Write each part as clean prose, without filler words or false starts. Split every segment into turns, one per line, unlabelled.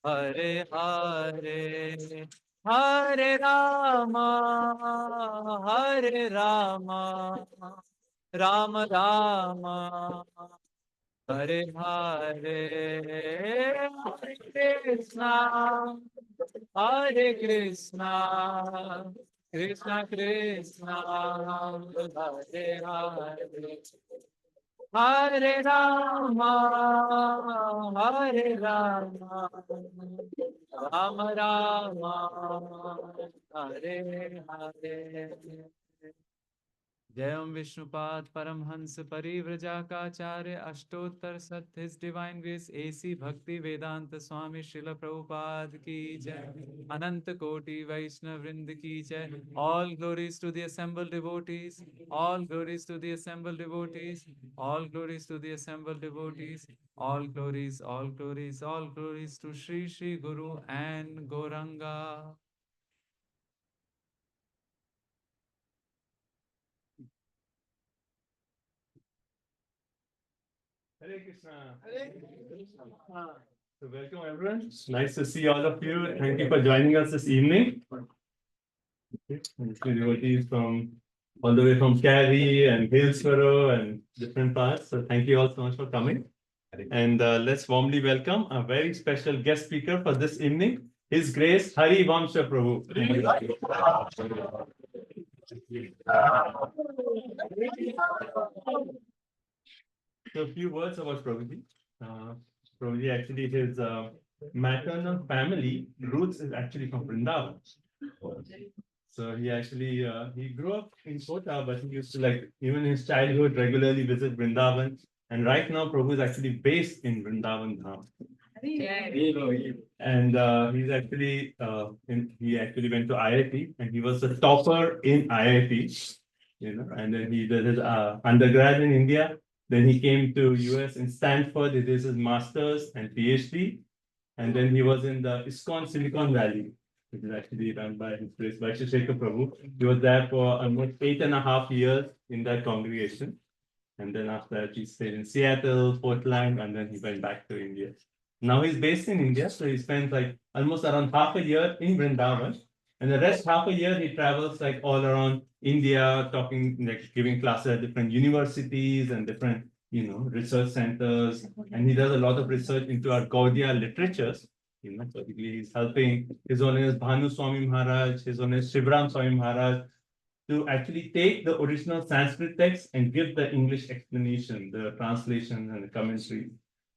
Hare Hare, Hare Rama, Hare Rama, Rama Rama, Hare Hare, Hare Krishna, Hare Krishna, Krishna Krishna, Hare Hare. Hare Rama, Hare Rama, Rama Rama, Hare Hare. Jayam Vishnupad Paramhans Parivrajakaacharya Ashtottar Sat His Divine Grace A.C. Bhakti Vedanta Swami Srila Prabhupada Ki Jai. Ananta Koti Vaishnav Vrind Ki Jai. All glories to the assembled devotees. All glories to the assembled devotees. All glories to the assembled devotees. All glories, all glories, all glories to Sri Sri Guru and Gauranga.
Hare Krishna. Hare Krishna. So welcome everyone. It's nice to see all of you. Thank you for joining us this evening. Devotees from all the way from Cary and Hillsborough and different parts. So thank you all so much for coming. And let's warmly welcome a very special guest speaker for this evening, His Grace Hari Vamsa Prabhu. So a few words about Prabhuji. Prabhuji actually his maternal family roots is actually from Vrindavan. So he actually he grew up in Kota, but he used to like even in his childhood regularly visit Vrindavan. And right now Prabhu is actually based in Vrindavan Dham. And he's actually he actually went to IIT and he was the topper in IIT, you know, and then he did his undergrad in India. Then he came to US in Stanford, he did his master's and PhD. And then he was in the ISKCON Silicon Valley, which is actually run by his grace Vaisheshekar Prabhu. He was there for almost 8.5 years in that congregation. And then after that, he stayed in Seattle, Portland, and then he went back to India. Now he's based in India, so he spends like almost around half a year in Vrindavan. And the rest half a year, he travels like all around India, talking, like giving classes at different universities and different, you know, research centers. And he does a lot of research into our Gaudiya literatures. You know, particularly he's helping His Holiness Bhanu Swami Maharaj, His Holiness Shivram Swami Maharaj, to actually take the original Sanskrit text and give the English explanation, the translation and the commentary.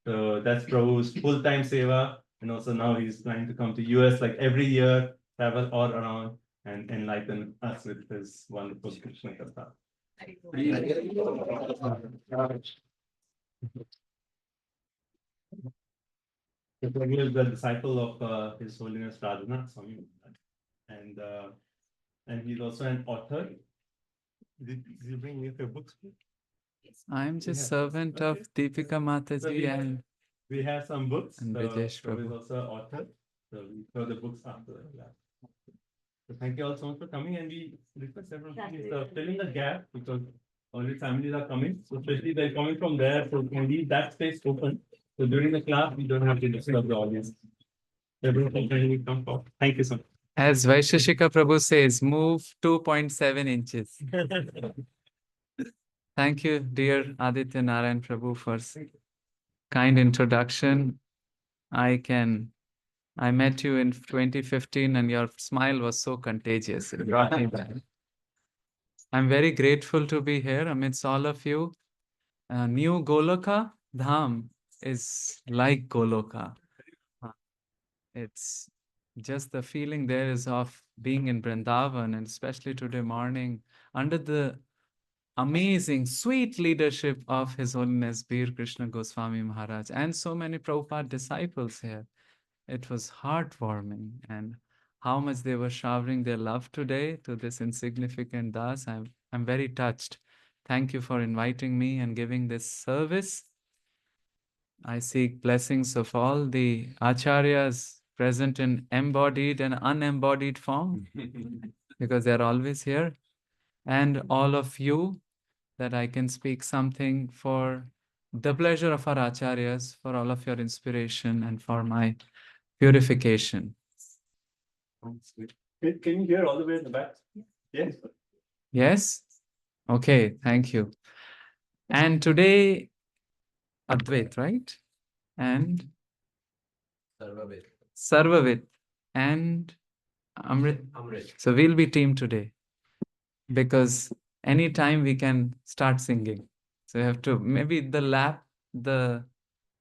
So that's Prabhu's full-time seva. And also now he's planning to come to US like every year, travel all around and enlighten us with his wonderful Krishna Katha. So Prabhu is the disciple of His Holiness Radhanath Swami. And he's also an author. Did you bring me your books?
I'm just servant of Deepika Mataji and
we have some books.
And Brijesh
Prabhu is
Prabhu.
also an author. So we throw the books after that. So thank you all so much for coming, and we request everyone please fill in the gap because all the families are coming. So especially they're coming from there, so we can leave that space open. So during the class, we don't have to disturb the audience. Everyone can kindly come forward. Thank you so much.
As Vaisheshika Prabhu says, move 2.7 inches. Thank you, dear Aditya Narayan Prabhu, for kind introduction. I met you in 2015 and your smile was so contagious. It brought me back. I'm very grateful to be here amidst all of you. New Goloka Dham is like Goloka. It's just the feeling there is of being in Vrindavan, and especially today morning under the amazing, sweet leadership of His Holiness Bir Krishna Goswami Maharaj and so many Prabhupada disciples here. It was heartwarming, and how much they were showering their love today to this insignificant Das. I'm very touched. Thank you for inviting me and giving this service. I seek blessings of all the acharyas present in embodied and unembodied form because they're always here, and all of you, that I can speak something for the pleasure of our acharyas, for all of your inspiration, and for my purification.
Can you hear all the way in the back? Yes.
Yes? Okay, thank you. And today, Advait, right? And Sarvavit and Amrit. So we'll be team today because anytime we can start singing. So you have to, maybe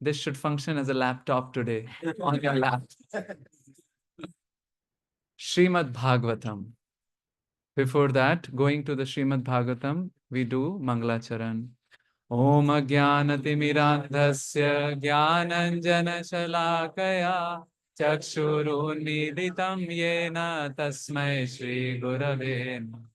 this should function as a laptop today on your lap. Srimad Bhagavatam. Before that, going to the Srimad Bhagavatam, we do Mangalacharan. Om Jnanatimirandhasya Jnananjana Chakshurunmilitam Yena Tasmai Shri Gurave Namah.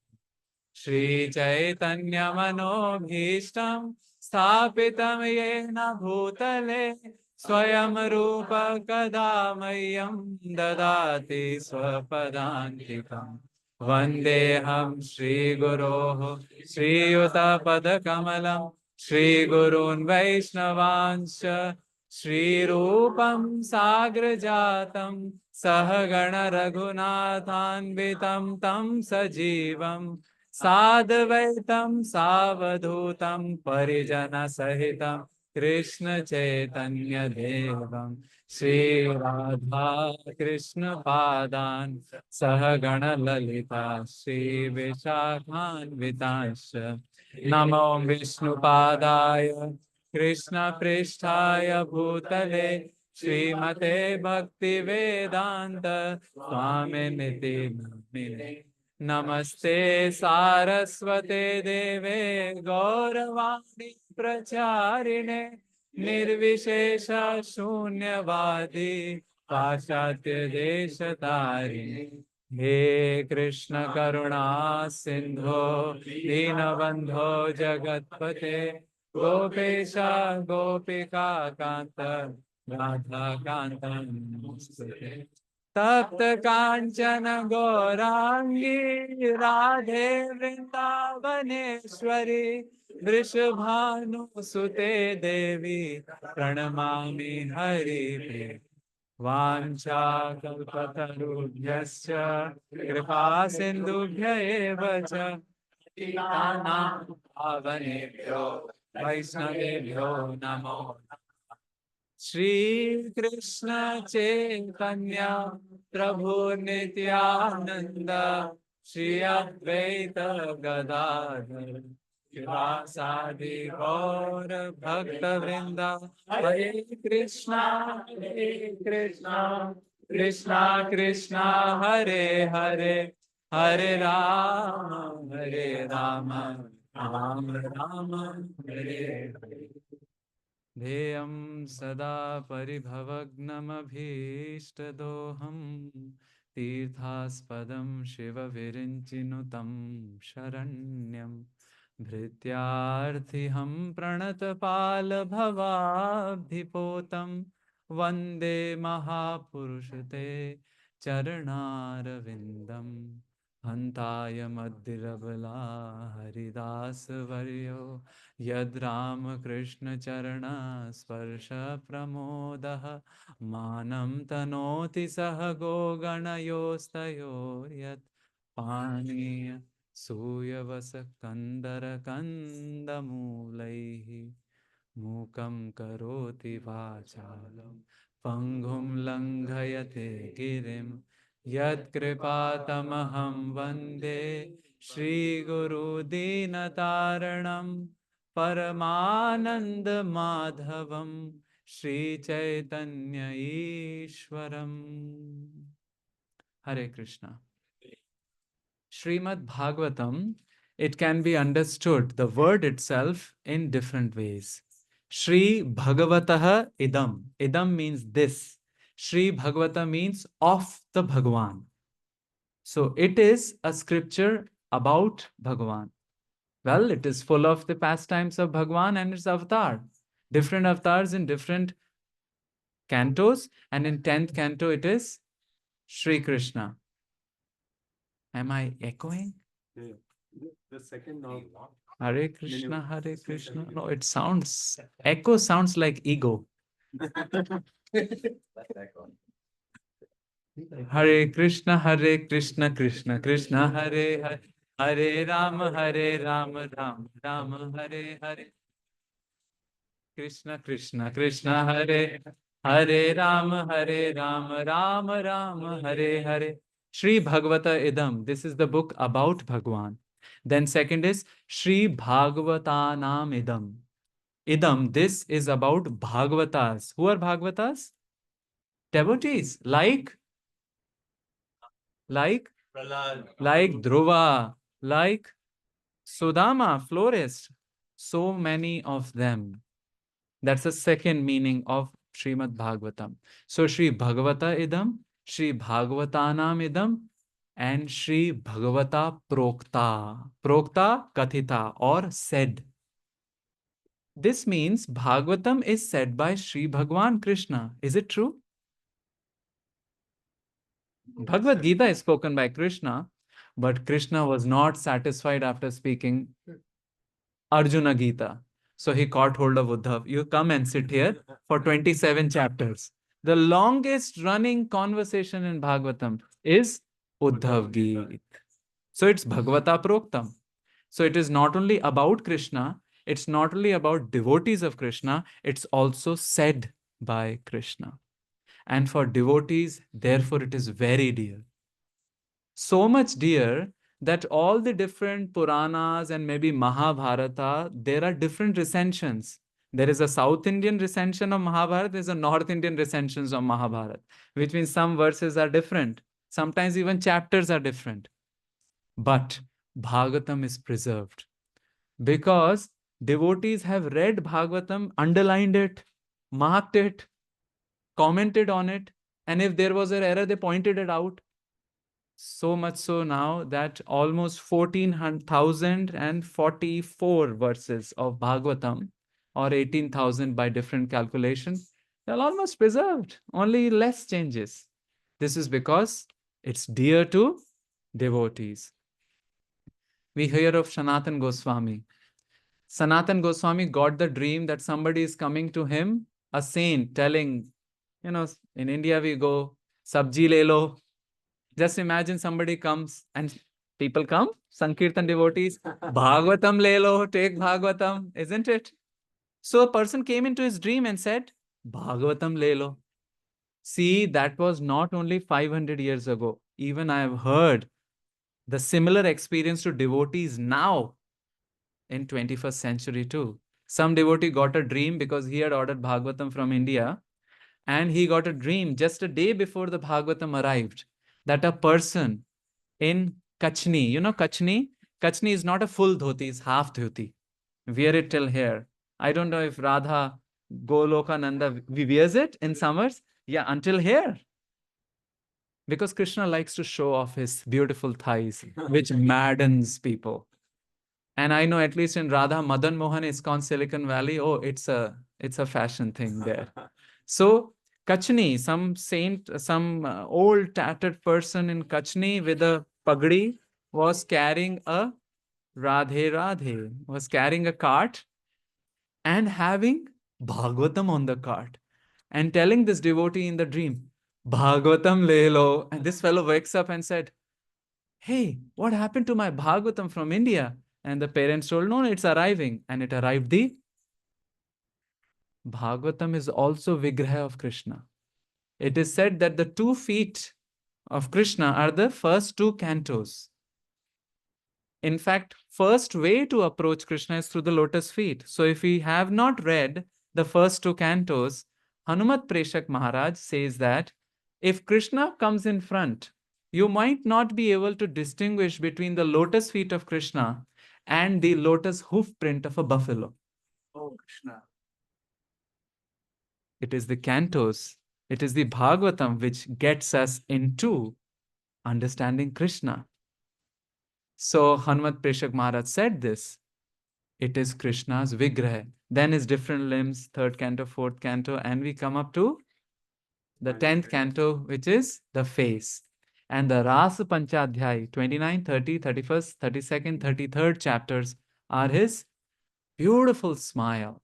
Shri Chaitanya Manobhishtam Sthapitam Yena Bhutale Swayam Rupa Kadamayam Dadati Swapadantikam Vandeham Shri Guroho Shri Yuta Padakamalam Shri Gurun Vaishnavancha Shri Rupam Sagrajatam Sahagana Raghunathanvitam Tam Sajivam साधवैतं सावधूतं परिजनसहितं कृष्णचैतन्यदेवं Shri Radha कृष्णपादान् सहगणललिता श्रीविशाखान्वितांश्च नमो विष्णुपादाय कृष्णपृष्ठाय भूतले श्रीमते भक्तिवेदान्त स्वामिनिति नामिने नमस्ते सारस्वते देवे गौरवाणी प्रचारिणे निर्विशेष शून्यवादी पाश्चात्य देशतारिणे हे कृष्ण करुणा सिंधो दीनबंधो जगत्पते गोपेश गोपिका कांत राधा कांत नमस्ते तप्त कांचन गौरांगी राधे वृंदावनेश्वरी वृषभानुसुते देवी प्रणमामि हरिप्रिये वाञ्छाकल्पतरुभ्यश्च कृपा सिन्धुभ्य एव च पतितानां पावनेभ्यो वैष्णवेभ्यो नमो श्री कृष्ण चैतन्य प्रभु नित्यानंद श्री अद्वैत गदाधर शिवासादि गौर भक्त वृंदा हरे कृष्णा कृष्णा कृष्णा हरे हरे हरे राम राम राम हरे हरे ध्येयं सदा परिभवग्नमभीष्टदोहं तीर्थास्पदं शिवविरिञ्चिनुतं शरण्यं भृत्यार्थिहं प्रणतपालभवाब्धिपोतं वन्दे महापुरुषते चरणारविन्दं हन्ताय मद्दिरबला हरिदासवर्यो यद्रामकृष्णचरण स्पर्श प्रमोदः मानं तनोति सह गोगणयोस्तयोर्यत् पानीय सूयवसकन्दरकन्दमूलैः मूकं करोति वाचालं पङ्गुं लङ्घयते गिरिं यत्कृपातमहं वन्दे श्रीगुरुदीनतारणं परमानंद माधवम श्री चैतन्य ईश्वरम हरे Krishna Srimad Bhagavatam, it can be understood, the word itself, in different ways. Shri Bhagavataha idam. Idam means this. Shri Bhagavata means of the Bhagavan. So it is a scripture about Bhagavan. Well, it is full of the pastimes of Bhagavan and its avatar. Different avatars in different cantos, and in 10th canto it is Sri Krishna. Am I echoing?
Yeah. The second now.
Hare Krishna, Hare Krishna. No, it sounds, echo sounds like ego. Hare Krishna, Krishna Krishna, Hare Hare, Hare Ram, Ram Hare Hare. Krishna Krishna, Krishna Hare, Hare Ram, Ram Ram, Hare Hare. Shri Bhagavata Idam. This is the book about Bhagwan. Then second is Shri Bhagavatanam Idam. Idam, this is about Bhagavatas. Who are Bhagavatas? Devotees. Like Dhruva, like Sudama, florist. So many of them. That's the second meaning of Srimad Bhagavatam. So Shri Bhagavata Idam, Shri Bhagavatanam Idam, and Shri Bhagavata Prokta. Prokta, Kathita, or said. This means Bhagavatam is said by Shri Bhagwan Krishna. Is it true? Bhagavad Gita is spoken by Krishna, but Krishna was not satisfied after speaking Arjuna Gita. So he caught hold of Uddhav. You come and sit here for 27 chapters. The longest running conversation in Bhagavatam is Uddhav Gita. So it's Bhagavata Proktam. So it is not only about Krishna, it's not only about devotees of Krishna, it's also said by Krishna. And for devotees, therefore, it is very dear. So much dear that all the different Puranas and maybe Mahabharata, there are different recensions. There is a South Indian recension of Mahabharata, there is a North Indian recensions of Mahabharata, which means some verses are different. Sometimes even chapters are different. But Bhagavatam is preserved because devotees have read Bhagavatam, underlined it, marked it, commented on it, and if there was an error, they pointed it out. So much so now that almost 14,044 verses of Bhagavatam, or 18,000 by different calculations, they're almost preserved, only less changes. This is because it's dear to devotees. We hear of Sanatan Goswami. Sanatan Goswami got the dream that somebody is coming to him, a saint, telling, in India we go, sabji le lo. Just imagine somebody comes and people come, Sankirtan devotees, Bhagavatam le lo, take Bhagavatam, isn't it? So a person came into his dream and said, Bhagavatam le lo. See, that was not only 500 years ago. Even I have heard the similar experience to devotees now in 21st century too. Some devotee got a dream because he had ordered Bhagavatam from India, and he got a dream just a day before the Bhagavatam arrived that a person in Kachni, Kachni? Kachni is not a full dhoti, it's half dhoti. Wear it till here. I don't know if Radha Golokananda wears it in summers. Yeah, until here. Because Krishna likes to show off his beautiful thighs, which maddens people. And I know at least in Radha Madan Mohan ISKCON Silicon Valley, oh, it's a fashion thing there. So Kachni, some saint, some old tattered person in Kachni with a pagdi was carrying a Radhe Radhe, was carrying a cart and having Bhagavatam on the cart and telling this devotee in the dream, Bhagavatam le lo. And this fellow wakes up and said, hey, what happened to my Bhagavatam from India? And the parents told, no, it's arriving. And it arrived the Bhagavatam is also Vigraha of Krishna. It is said that the 2 feet of Krishna are the first 2 cantos. In fact, first way to approach Krishna is through the lotus feet. So if we have not read the first 2 cantos, Hanumat Preshak Maharaj says that if Krishna comes in front, you might not be able to distinguish between the lotus feet of Krishna and the lotus hoof print of a buffalo. Oh, Krishna. It is the cantos, it is the Bhagavatam which gets us into understanding Krishna. So Hanumat Preshak Maharaj said this. It is Krishna's Vigraha. Then his different limbs, 3rd canto, 4th canto, and we come up to the 10th canto, which is the face. And the Rasa Panchadhyay, 29, 30, 31st, 32nd, 33rd chapters are his beautiful smile.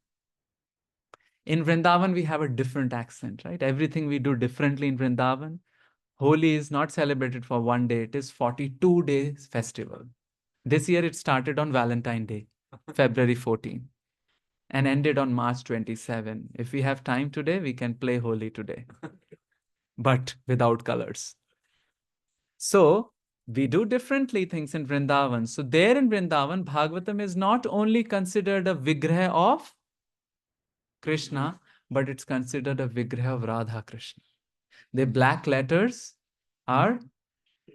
In Vrindavan, we have a different accent, right? Everything we do differently in Vrindavan. Holi is not celebrated for one day, it is 42 days festival. This year it started on Valentine Day, February 14, and ended on March 27. If we have time today, we can play Holi today, but without colors. So we do differently things in Vrindavan. So there in Vrindavan, Bhagavatam is not only considered a vigraha of Krishna, but it's considered a vigraha of Radha Krishna. The black letters are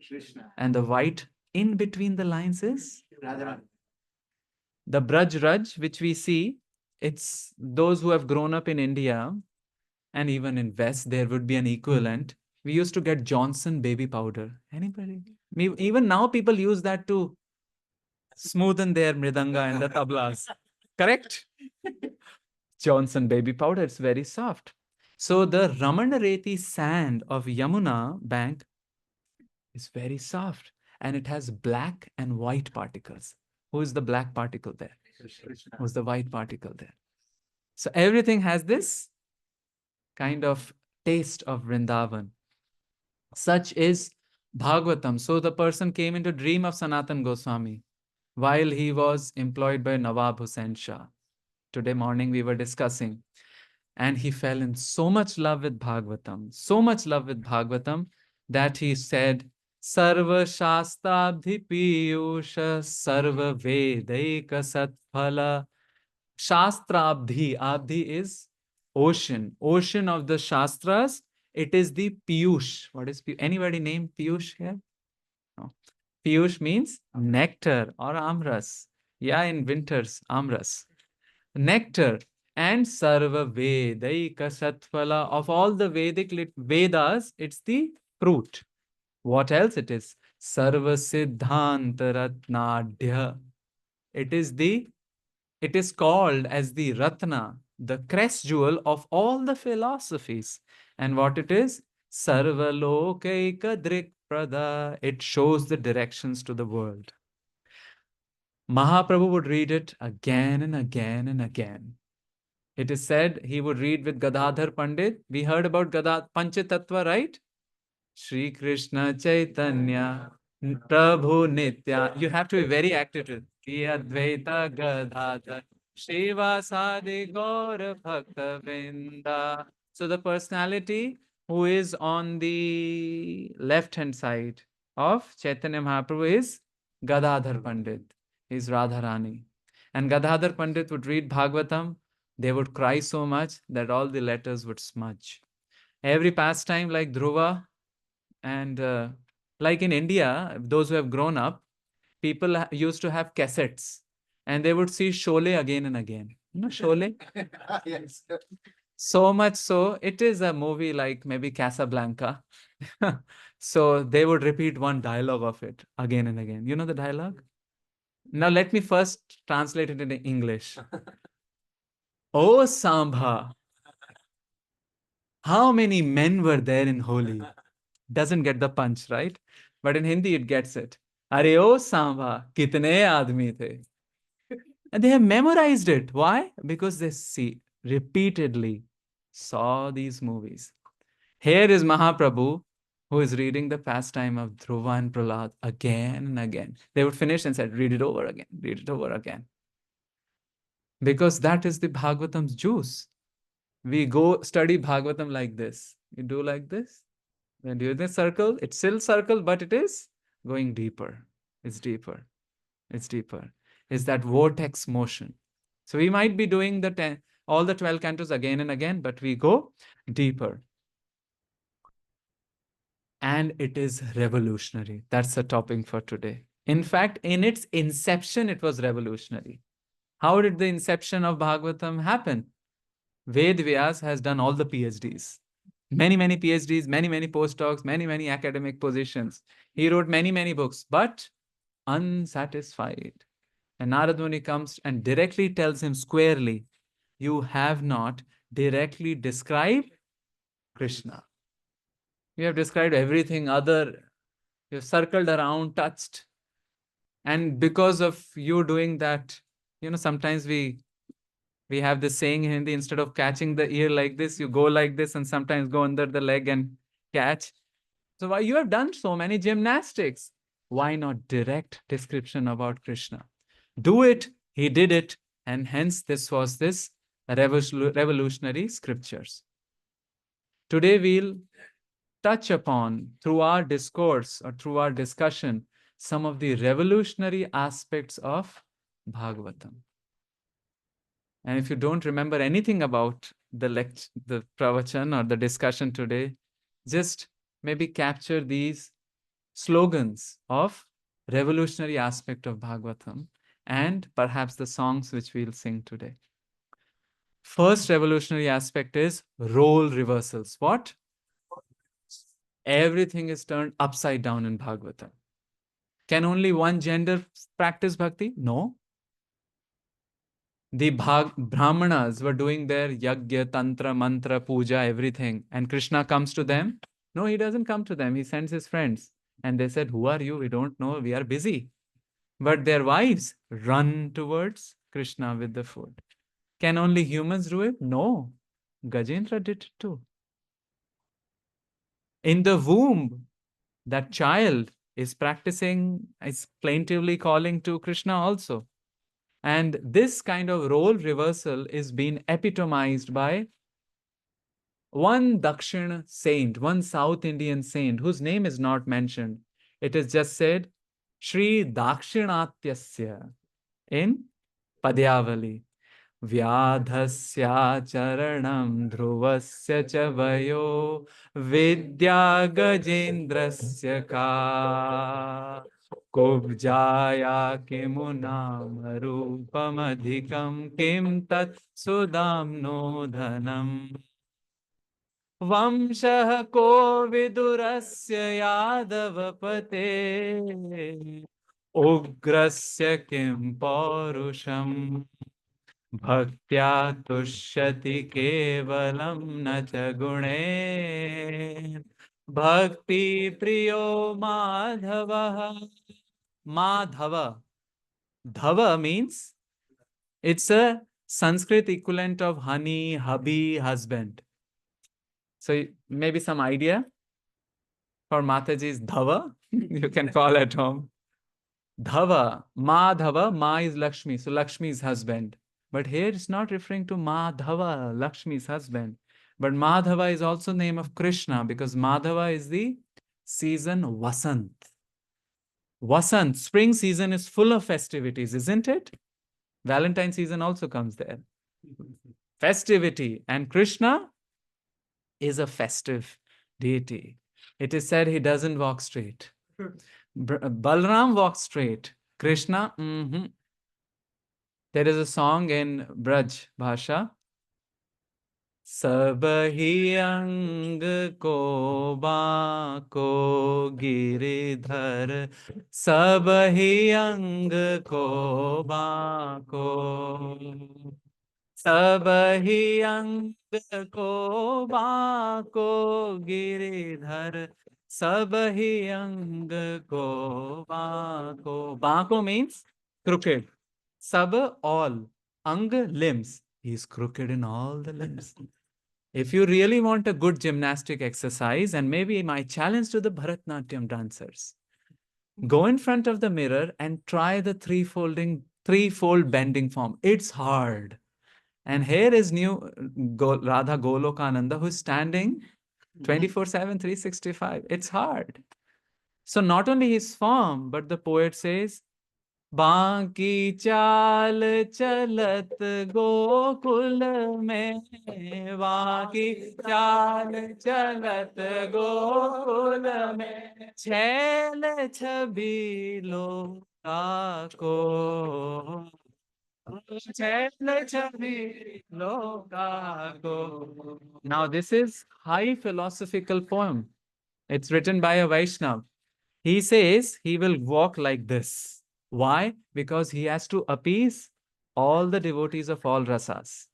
Krishna, and the white in between the lines is Radha. The Braj Raj, which we see, it's those who have grown up in India and even in West, there would be an equivalent. We used to get Johnson baby powder. Anybody? Even now, people use that to smoothen their mridanga and the tablas. Correct? Johnson baby powder, it's very soft. So the Ramanareti sand of Yamuna bank is very soft and it has black and white particles. Who is the black particle there? Krishna. Who's the white particle there? So everything has this kind of taste of Vrindavan. Such is Bhagavatam. So the person came into dream of Sanatan Goswami while he was employed by Nawab Hussain Shah. Today morning we were discussing. And he fell in so much love with Bhagavatam, so much love with Bhagavatam, that he said, Sarva Shastabdhi Piyusha Sarva Vedaika Satphala. Shastrabdhi. Abdhi is ocean. Ocean of the Shastras. It is the Piyush. What is Piyush? Anybody named Piyush here? No. Piyush means nectar or amras. Yeah, in winters, amras. Nectar and Sarva Vedaika Satphala. Of all the Vedic Vedas, it's the fruit. What else it is? Sarva Siddhanta Ratnadhya. It is called as the Ratna, the crest jewel of all the philosophies. And what it is? Sarva Lokaika Drik Prada. It shows the directions to the world. Mahaprabhu would read it again and again and again. It is said he would read with Gadadhar Pandit. We heard about Panchatattva, right? Shri Krishna Chaitanya Prabhu Nitya. You have to be very active. Advaita Gadadhar Srivasadi Gaura Bhakta Vrinda. So the personality who is on the left hand side of Chaitanya Mahaprabhu is Gadadhar Pandit. Is Radharani. And Gadadhar Pandit would read Bhagavatam. They would cry so much that all the letters would smudge. Every pastime like Dhruva and like in India, those who have grown up, people used to have cassettes and they would see Sholay again and again. You know Sholay? Yes. So much so, it is a movie like maybe Casablanca. So they would repeat one dialogue of it again and again. You know the dialogue? Now let me first translate it into English. Oh Sambha, how many men were there in Holi? Doesn't get the punch, right? But in Hindi, it gets it. Are oh Sambha, kitne aadmi the? And they have memorized it. Why? Because they repeatedly saw these movies. Here is Mahaprabhu, who is reading the pastime of Dhruva and Prahlad again and again. They would finish and said, read it over again, read it over again. Because that is the Bhagavatam's juice. We go study Bhagavatam like this. You do like this. When you do the circle, it's still circle, but it is going deeper. It's deeper. It's deeper. It's that vortex motion. So we might be doing all the 12 cantos again and again, but we go deeper. And it is revolutionary. That's the topic for today. In fact, in its inception, it was revolutionary. How did the inception of Bhagavatam happen? Ved Vyas has done all the PhDs. Many PhDs, many postdocs, many academic positions. He wrote many books, but unsatisfied. And Narad Muni comes and directly tells him squarely, you have not directly described Krishna. You have described everything other. You've circled around, touched. And because of you doing that, sometimes we have this saying in Hindi, instead of catching the ear like this, you go like this and sometimes go under the leg and catch. So why you have done so many gymnastics? Why not direct description about Krishna? Do it. He did it. And hence this was this revolutionary scriptures. Today we'll touch upon, through our discourse or through our discussion, some of the revolutionary aspects of Bhagavatam. And if you don't remember anything about the pravachan or the discussion today, just maybe capture these slogans of revolutionary aspect of Bhagavatam and perhaps the songs which we'll sing today. First revolutionary aspect is role reversals. What? Everything is turned upside down in Bhagavatam. Can only one gender practice bhakti? No. The Brahmanas were doing their yagya, tantra, mantra, puja, everything. And Krishna comes to them. No, he doesn't come to them. He sends his friends. And they said, who are you? We don't know. We are busy. But their wives run towards Krishna with the food. Can only humans do it? No. Gajendra did it too. In the womb, that child is practicing, is plaintively calling to Krishna also. And this kind of role reversal is being epitomized by one Dakshin saint, one South Indian saint, whose name is not mentioned. It is just said, Shri Dakshinatyasya in Padyavali. Vyadhasya charanam dhruvasya cha vayo vidya gajendrasya ka kubjaya kimunam rupamadhikam kim tat sudamno dhanam वंशः को विदुरस्य यादवपते उग्रस्य किं पौरुषम् भक्त्या तुष्यति केवलं न च गुणे भक्ति प्रियो माधवः Madhava. Dhava means it's a Sanskrit equivalent of honey, hubby, husband. So maybe some idea for Mataji's Dhava, you can call at home. Dhava, Madhava, Ma is Lakshmi, so Lakshmi's husband. But here it's not referring to Madhava, Lakshmi's husband. But Madhava is also name of Krishna because Madhava is the season Vasant. Vasant, spring season is full of festivities, isn't it? Valentine season also comes there. Festivity. And Krishna is a festive deity. It is said he doesn't walk straight. Balram walks straight. Krishna, There is a song in Braj Bhasha. सब ही अंग को बाको गिरिधर सब ही अंग को बाको सब ही अंग को बाको गिरिधर सब ही अंग को बाको means crooked. Sab, all. Ang, limbs. He is crooked in all the limbs. If you really want a good gymnastic exercise, and maybe my challenge to the Bharatnatyam dancers, go in front of the mirror and try the threefold bending form. It's hard. And here is new Radha Golokananda, who's standing 24/7, 365. It's hard. So not only his form, but the poet says, बाकी चाल चलत गोकुल में बाकी चाल चलत गोकुल में छैल छबीलो को छैल छबीलो को. Now this is high philosophical poem. It's written by a Vaishnav. He says he will walk like this. Why? Because he has to appease all the devotees of all rasas.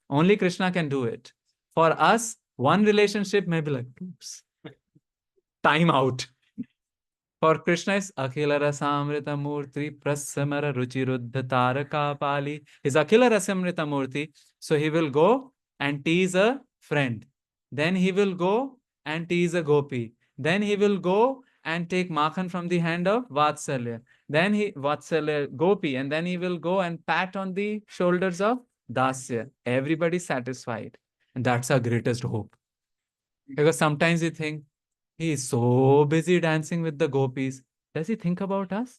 Only Krishna can do it. For us, one relationship may be like, oops, time out. For Krishna is Akhila Rasamrita Murti Prasamara Ruchiruddha Taraka Pali. Is Akhila Rasamrita Murti. So he will go and tease a friend. Then he will go and tease a gopi. Then he will go and take Makhan from the hand of Vatsalya. Then he Vatsalya gopi, and then he will go and pat on the shoulders of Dasya. Everybody satisfied. And that's our greatest hope. Because sometimes we think, he is so busy dancing with the gopis. Does he think about us?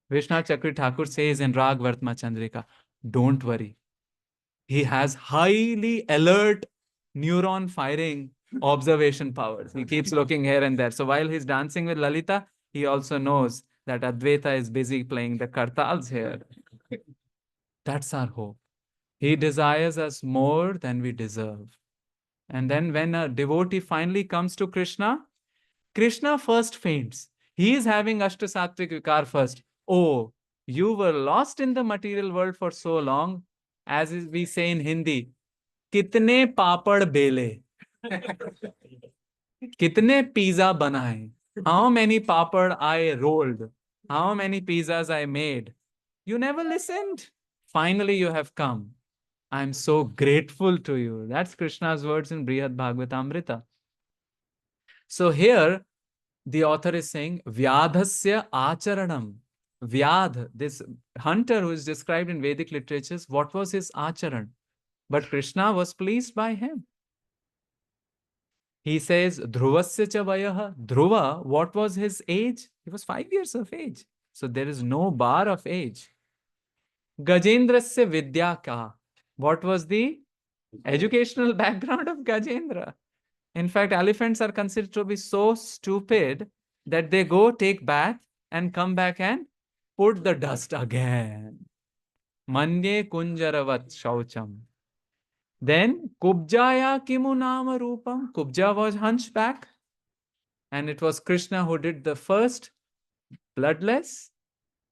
Vishnu Chakri Thakur says in Rag Vartma Chandrika, don't worry. He has highly alert neuron firing observation powers. He keeps looking here and there. So while he's dancing with Lalita, he also knows that Advaita is busy playing the kartals here. That's our hope. He desires us more than we deserve. And then when a devotee finally comes to Krishna, Krishna first faints. He is having Ashtasattvic Vikar first. Oh, you were lost in the material world for so long, as we say in Hindi, kitne papad bele, kitne pizza banaye, how many papad I rolled, how many pizzas I made. You never listened. Finally, you have come. I'm so grateful to you. That's Krishna's words in Brihad Bhagavatamrita. So here, the author is saying, Vyadhasya acharanam. Vyadh, this hunter who is described in Vedic literatures, what was his acharan? But Krishna was pleased by him. He says, Dhruvasya cha vayaha. Dhruva, what was his age? He was 5 years of age. So there is no bar of age. Gajendrasya vidya ka. What was the educational background of Gajendra? In fact, elephants are considered to be so stupid that they go take bath and come back and put the dust again. Manye kunjaravat shaucham. Then Kubjaya kimu nama rupam. Kubja was hunchback. And it was Krishna who did the first bloodless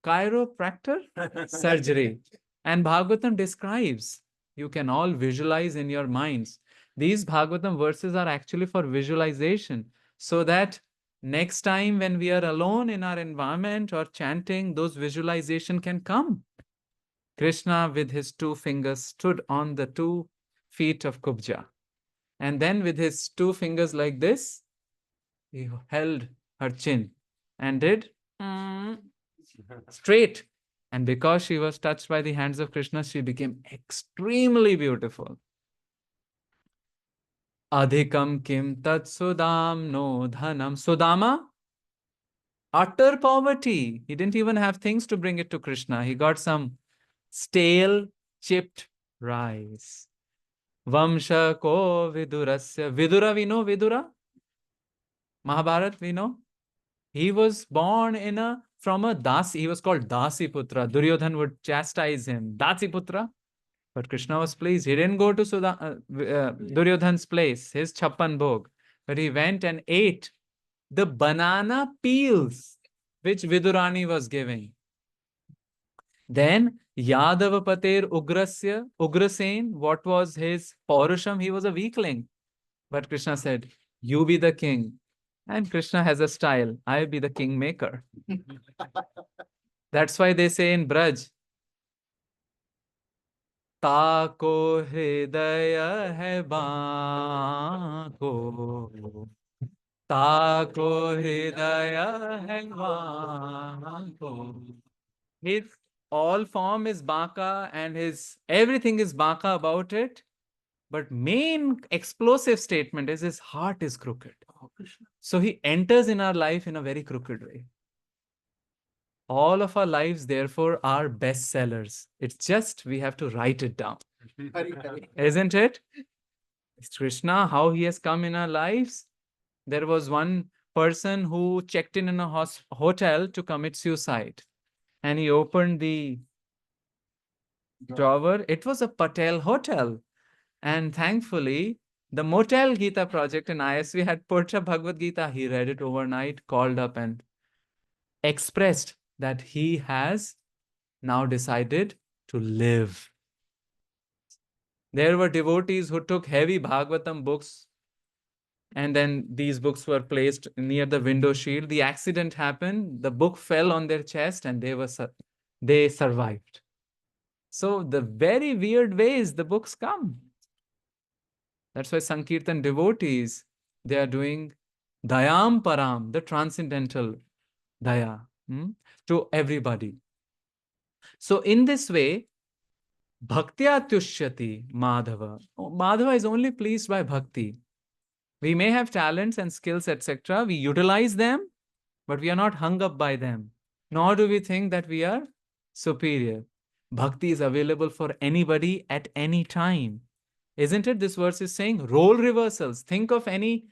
chiropractor surgery. And Bhagavatam describes, you can all visualize in your minds. These Bhagavatam verses are actually for visualization, so that next time when we are alone in our environment or chanting, those visualization can come. Krishna with his 2 fingers stood on the 2 feet of Kubja. And then with his 2 fingers like this, he held her chin and did straight. And because she was touched by the hands of Krishna, she became extremely beautiful. Adhikam kim tat sudam no dhanam. Sudama, utter poverty. He didn't even have things to bring it to Krishna. He got some stale, chipped rice. Vamsa ko vidurasya. Vidura, we know Vidura? Mahabharat, we know? He was born from a Dasi. He was called Dasi Putra. Duryodhan would chastise him. Dasi Putra. But Krishna was pleased. He didn't go to Duryodhan's place, his Chappan Bhog. But he went and ate the banana peels which Vidurani was giving. Then Yadava Pater Ugrasya, Ugrasen, what was his Paurusham? He was a weakling. But Krishna said, you be the king. And Krishna has a style. I be the kingmaker. That's why they say in Braj, Tako hridaya hai baako. Tako hridaya hai baako. His all form is baka and his everything is baka about it. But main explosive statement is his heart is crooked. So he enters in our life in a very crooked way. All of our lives, therefore, are bestsellers. It's just we have to write it down. Isn't it? It's Krishna, how he has come in our lives. There was one person who checked in a hotel to commit suicide. And he opened the drawer. It was a Patel hotel. And thankfully, the Motel Gita project in ISV had put a Bhagavad Gita. He read it overnight, called up and expressed that he has now decided to live. There were devotees who took heavy Bhagavatam books And then these books were placed near the window shield. The accident happened, the book fell on their chest, and they survived. So the very weird ways the books come. That's why Sankirtan devotees, they are doing Dayam Param, the transcendental Daya, to everybody. So in this way, Bhaktya Tushyati Madhava. Madhava is only pleased by bhakti. We may have talents and skills, etc. We utilize them, but we are not hung up by them. Nor do we think that we are superior. Bhakti is available for anybody at any time. Isn't it? This verse is saying role reversals. Think of any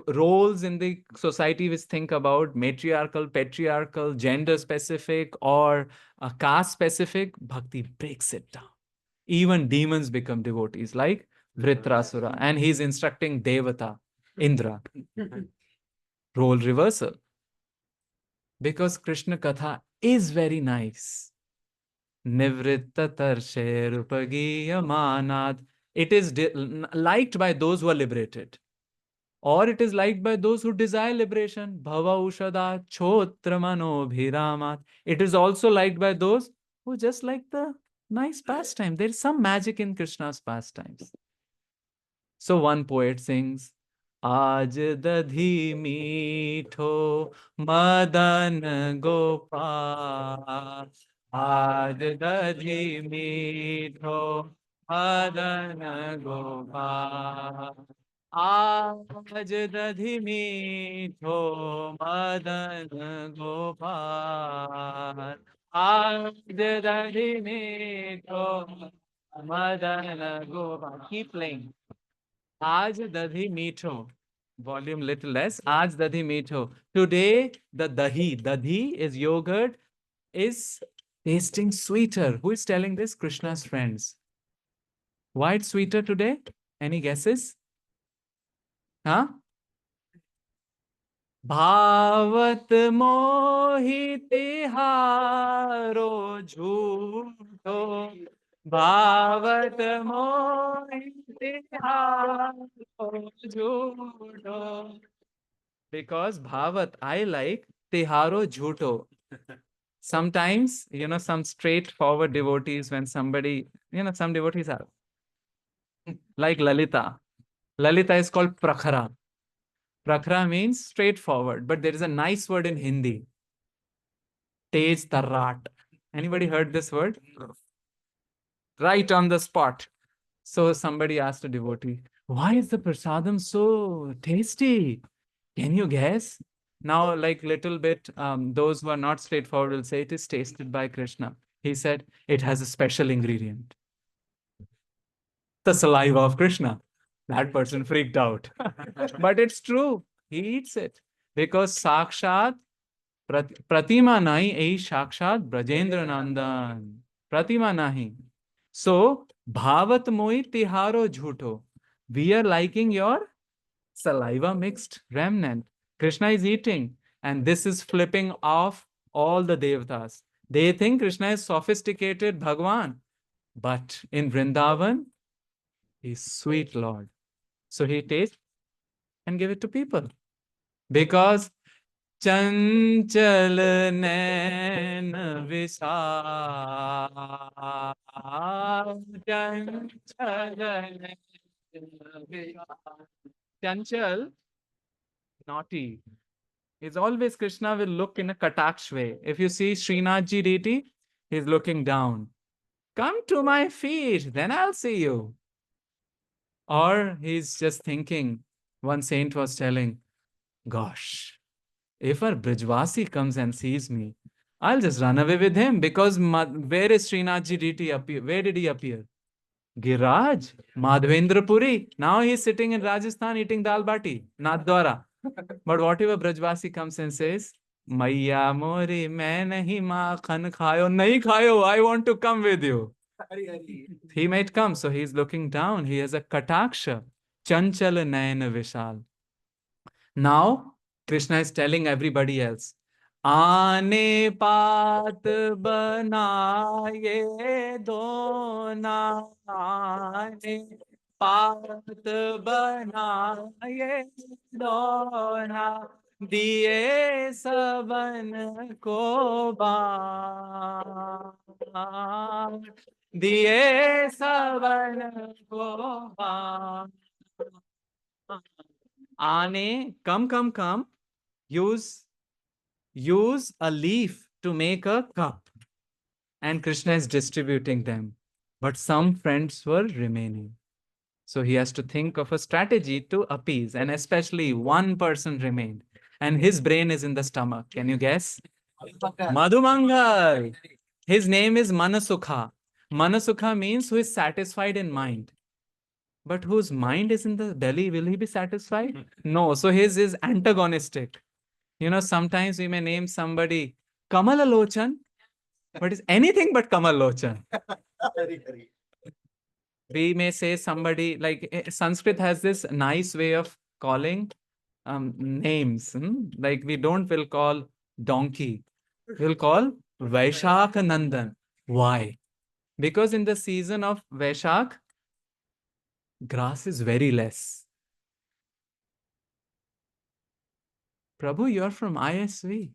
roles in the society which think about matriarchal, patriarchal, gender specific, or caste specific. Bhakti breaks it down. Even demons become devotees, like Vritrasura, and he's instructing Devata, Indra. Role reversal. Because Krishna Katha is very nice. Nivritta tarshe rupagiya manad. It is liked by those who are liberated. Or it is liked by those who desire liberation. Bhava ushada chotra mano bhiramat. It is also liked by those who just like the nice pastime. There is some magic in Krishna's pastimes. So one poet sings, Aaj dadhi meetho madan gopal. Aaj dadhi meetho madan gopal. आज दधि मीठो मदन गोपाल आज दधि मीठो Madan Gopal. Keep playing. Aaj dadhi meetho. Volume little less. Aaj dadhi meetho. Today, the dadhi is yogurt, is tasting sweeter. Who is telling this? Krishna's friends. Why it's sweeter today? Any guesses? Huh? भावत मोहि तिहारो झूठो भावत मोहि तिहारो झूठो. Because bhavat, I like tiharo jhuto. Sometimes, some straightforward devotees, when somebody, some devotees are like Lalita. Lalita is called prakhara. Prakhara means straightforward, but there is a nice word in Hindi. Tej Tarrat. Anybody heard this word? Right on the spot. So somebody asked a devotee, why is the prasadam so tasty? Can you guess? Now, like little bit, those who are not straightforward will say it is tasted by Krishna. He said it has a special ingredient, the saliva of Krishna. That person freaked out. But it's true. He eats it because Sakshat Pratima nahi, ei Sakshat Brajendra Nandan. Pratima nahi. So, Bhavat moi tiharo jhuto. We are liking your saliva mixed remnant. Krishna is eating, and this is flipping off all the devatas. They think Krishna is sophisticated Bhagwan, but in Vrindavan, he's sweet Lord. So he tastes and give it to people. Because Chanchal Nain Vishal Chanchal Nain Vishal. Chanchal, naughty. Is always Krishna will look in a kataksh way. If you see Srinathji deity, he's looking down. Come to my feet, then I'll see you. Or he's just thinking. One saint was telling, gosh, if a Brijvasi comes and sees me, I'll just run away with him because where is Srinathji deity appear? Where did he appear? Giraj, Madhvendrapuri. Now he's sitting in Rajasthan eating dal bati, Nathdwara. But whatever Brajvasi comes and says, Maiya mori main nahi makhan khayo, nahi khayo, I want to come with you. He might come, so he's looking down. He has a kataksha, chanchal nayana vishal. Now, Krishna is telling everybody else, आने पात बनाए दोना आने पात बनाए दोना, दिए सबन को बाण, दिए सबन को बाण. Ane, come, use a leaf to make a cup. And Krishna is distributing them. But some friends were remaining. So he has to think of a strategy to appease. And especially one person remained. And his brain is in the stomach. Can you guess? Madhumangal. His name is Manasukha. Manasukha means who is satisfied in mind. But whose mind is in the belly, will he be satisfied? No. So his is antagonistic. You know, sometimes we may name somebody Kamal but it's anything but Kamal Lochan. We may say somebody like Sanskrit has this nice way of calling names. Like we don't will call donkey, we'll call Vaishak Nandan. Why? Because in the season of Vaishak, grass is very less. Prabhu, you're from ISV.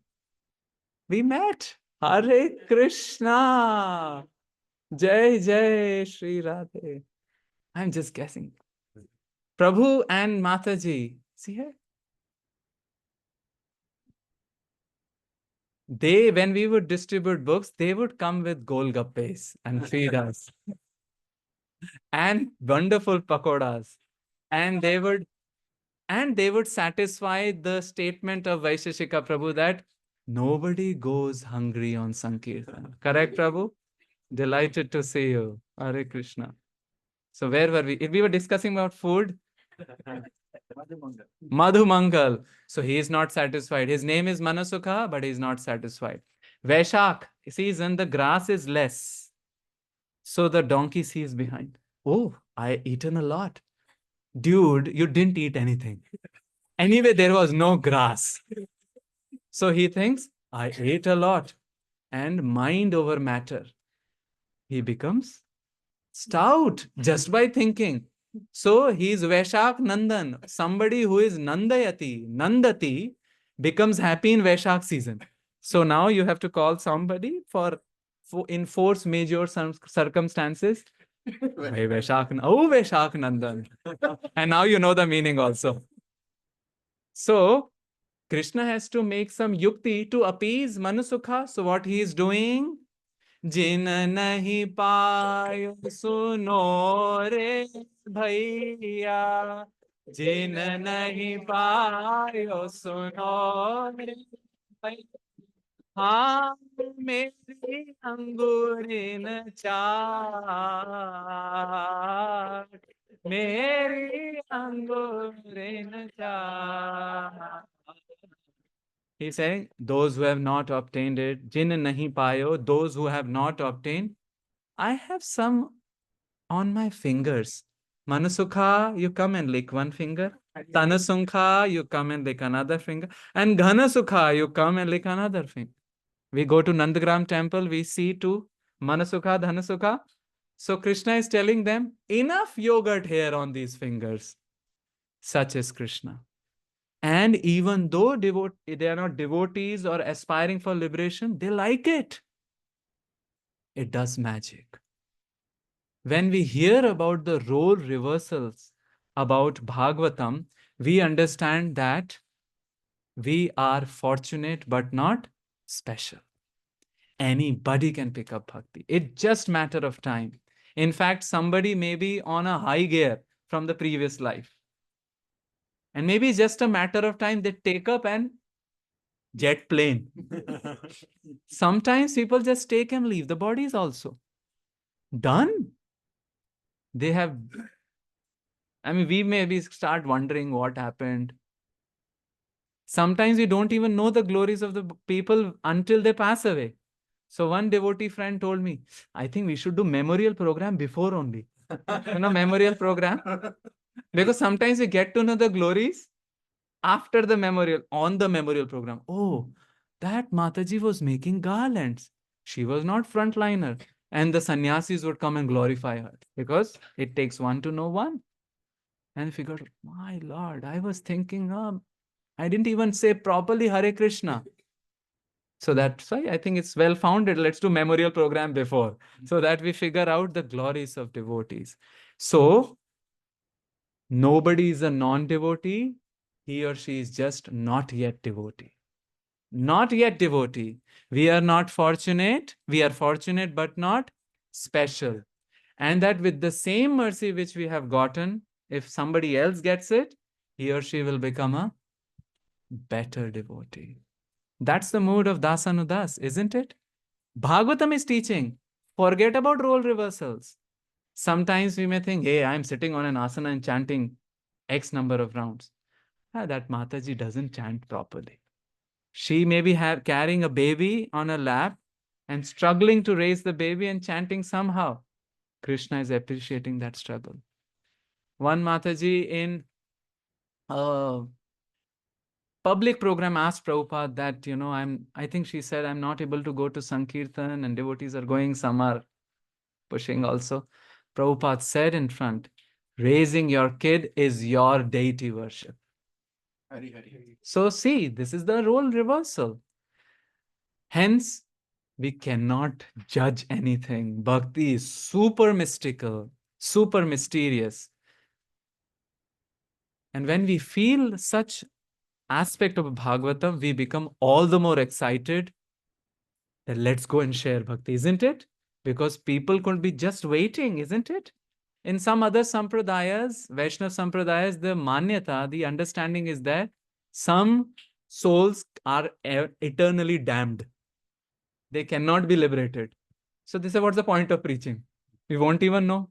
We met. Hare Krishna. Jai Jai Shri Radhe. I'm just guessing. Prabhu and Mataji. See here? They, when we would distribute books, they would come with golgappes and feed us and wonderful pakoras. And they would satisfy the statement of Vaisheshika Prabhu that nobody goes hungry on Sankirtan. Correct, Prabhu? Delighted to see you. Hare Krishna. So where were we? If we were discussing about food, Madhu Mangal. So he is not satisfied. His name is Manasukha, but he is not satisfied. Vaishak season, the grass is less. So the donkey sees behind. Oh, I eaten a lot. Dude, you didn't eat anything. Anyway, there was no grass. So he thinks, I ate a lot. And mind over matter. He becomes stout just by thinking. So he is Vaishak Nandan. Somebody who is Nandati becomes happy in Vaishak season. So now you have to call somebody for in force majeure circumstances. Hey, Vaishak Nandan. And now you know the meaning also. So Krishna has to make some yukti to appease Manusukha. So what he is doing? जिन नहीं पायो सुनो रे भैया, जिन नहीं पायो सुनो रे भैया, हाँ मेरी अंगूरिन चाट, मेरी अंगूरिन चाट. He's saying, those who have not obtained it, jin nahi payo, those who have not obtained, I have some on my fingers. Manasukha, you come and lick one finger. Tanasukha, you come and lick another finger. And Ghanasukha, you come and lick another finger. We go to Nandagram temple, we see two, Manasukha, Dhanasukha. So Krishna is telling them, enough yogurt here on these fingers. Such is Krishna. And even though they are not devotees or aspiring for liberation, they like it. It does magic. When we hear about the role reversals about Bhagavatam, we understand that we are fortunate but not special. Anybody can pick up bhakti. It's just a matter of time. In fact, somebody may be on a high gear from the previous life. And maybe it's just a matter of time they take up and jet plane. Sometimes people just take and leave. The body is also done. They have, we maybe start wondering what happened. Sometimes we don't even know the glories of the people until they pass away. So one devotee friend told me, I think we should do memorial program before only. Memorial program. Because sometimes we get to know the glories after the memorial, on the memorial program. Oh, that Mataji was making garlands. She was not frontliner. And the sannyasis would come and glorify her because it takes one to know one. And figured, my Lord, I was thinking, I didn't even say properly Hare Krishna. So that's why I think it's well founded. Let's do memorial program before, so that we figure out the glories of devotees. So nobody is a non-devotee. He or she is just not yet devotee. Not yet devotee. We are not fortunate. We are fortunate, but not special. And that with the same mercy which we have gotten, if somebody else gets it, he or she will become a better devotee. That's the mood of Dasanudas, isn't it? Bhagavatam is teaching. Forget about role reversals. Sometimes we may think, hey, I'm sitting on an asana and chanting X number of rounds. That Mataji doesn't chant properly. She may be carrying a baby on her lap and struggling to raise the baby and chanting somehow. Krishna is appreciating that struggle. One Mataji in a public program asked Prabhupada that, I think she said, I'm not able to go to Sankirtan and devotees are going, some are pushing also. Prabhupada said in front, raising your kid is your deity worship. Hari, hari. So see, this is the role reversal. Hence, we cannot judge anything. Bhakti is super mystical, super mysterious. And when we feel such aspect of Bhagavatam, we become all the more excited that let's go and share Bhakti, isn't it? Because people could be just waiting, isn't it? In some other sampradayas, Vaishnav sampradayas, the manyata, the understanding is that some souls are eternally damned. They cannot be liberated. So this is what's the point of preaching. We won't even know.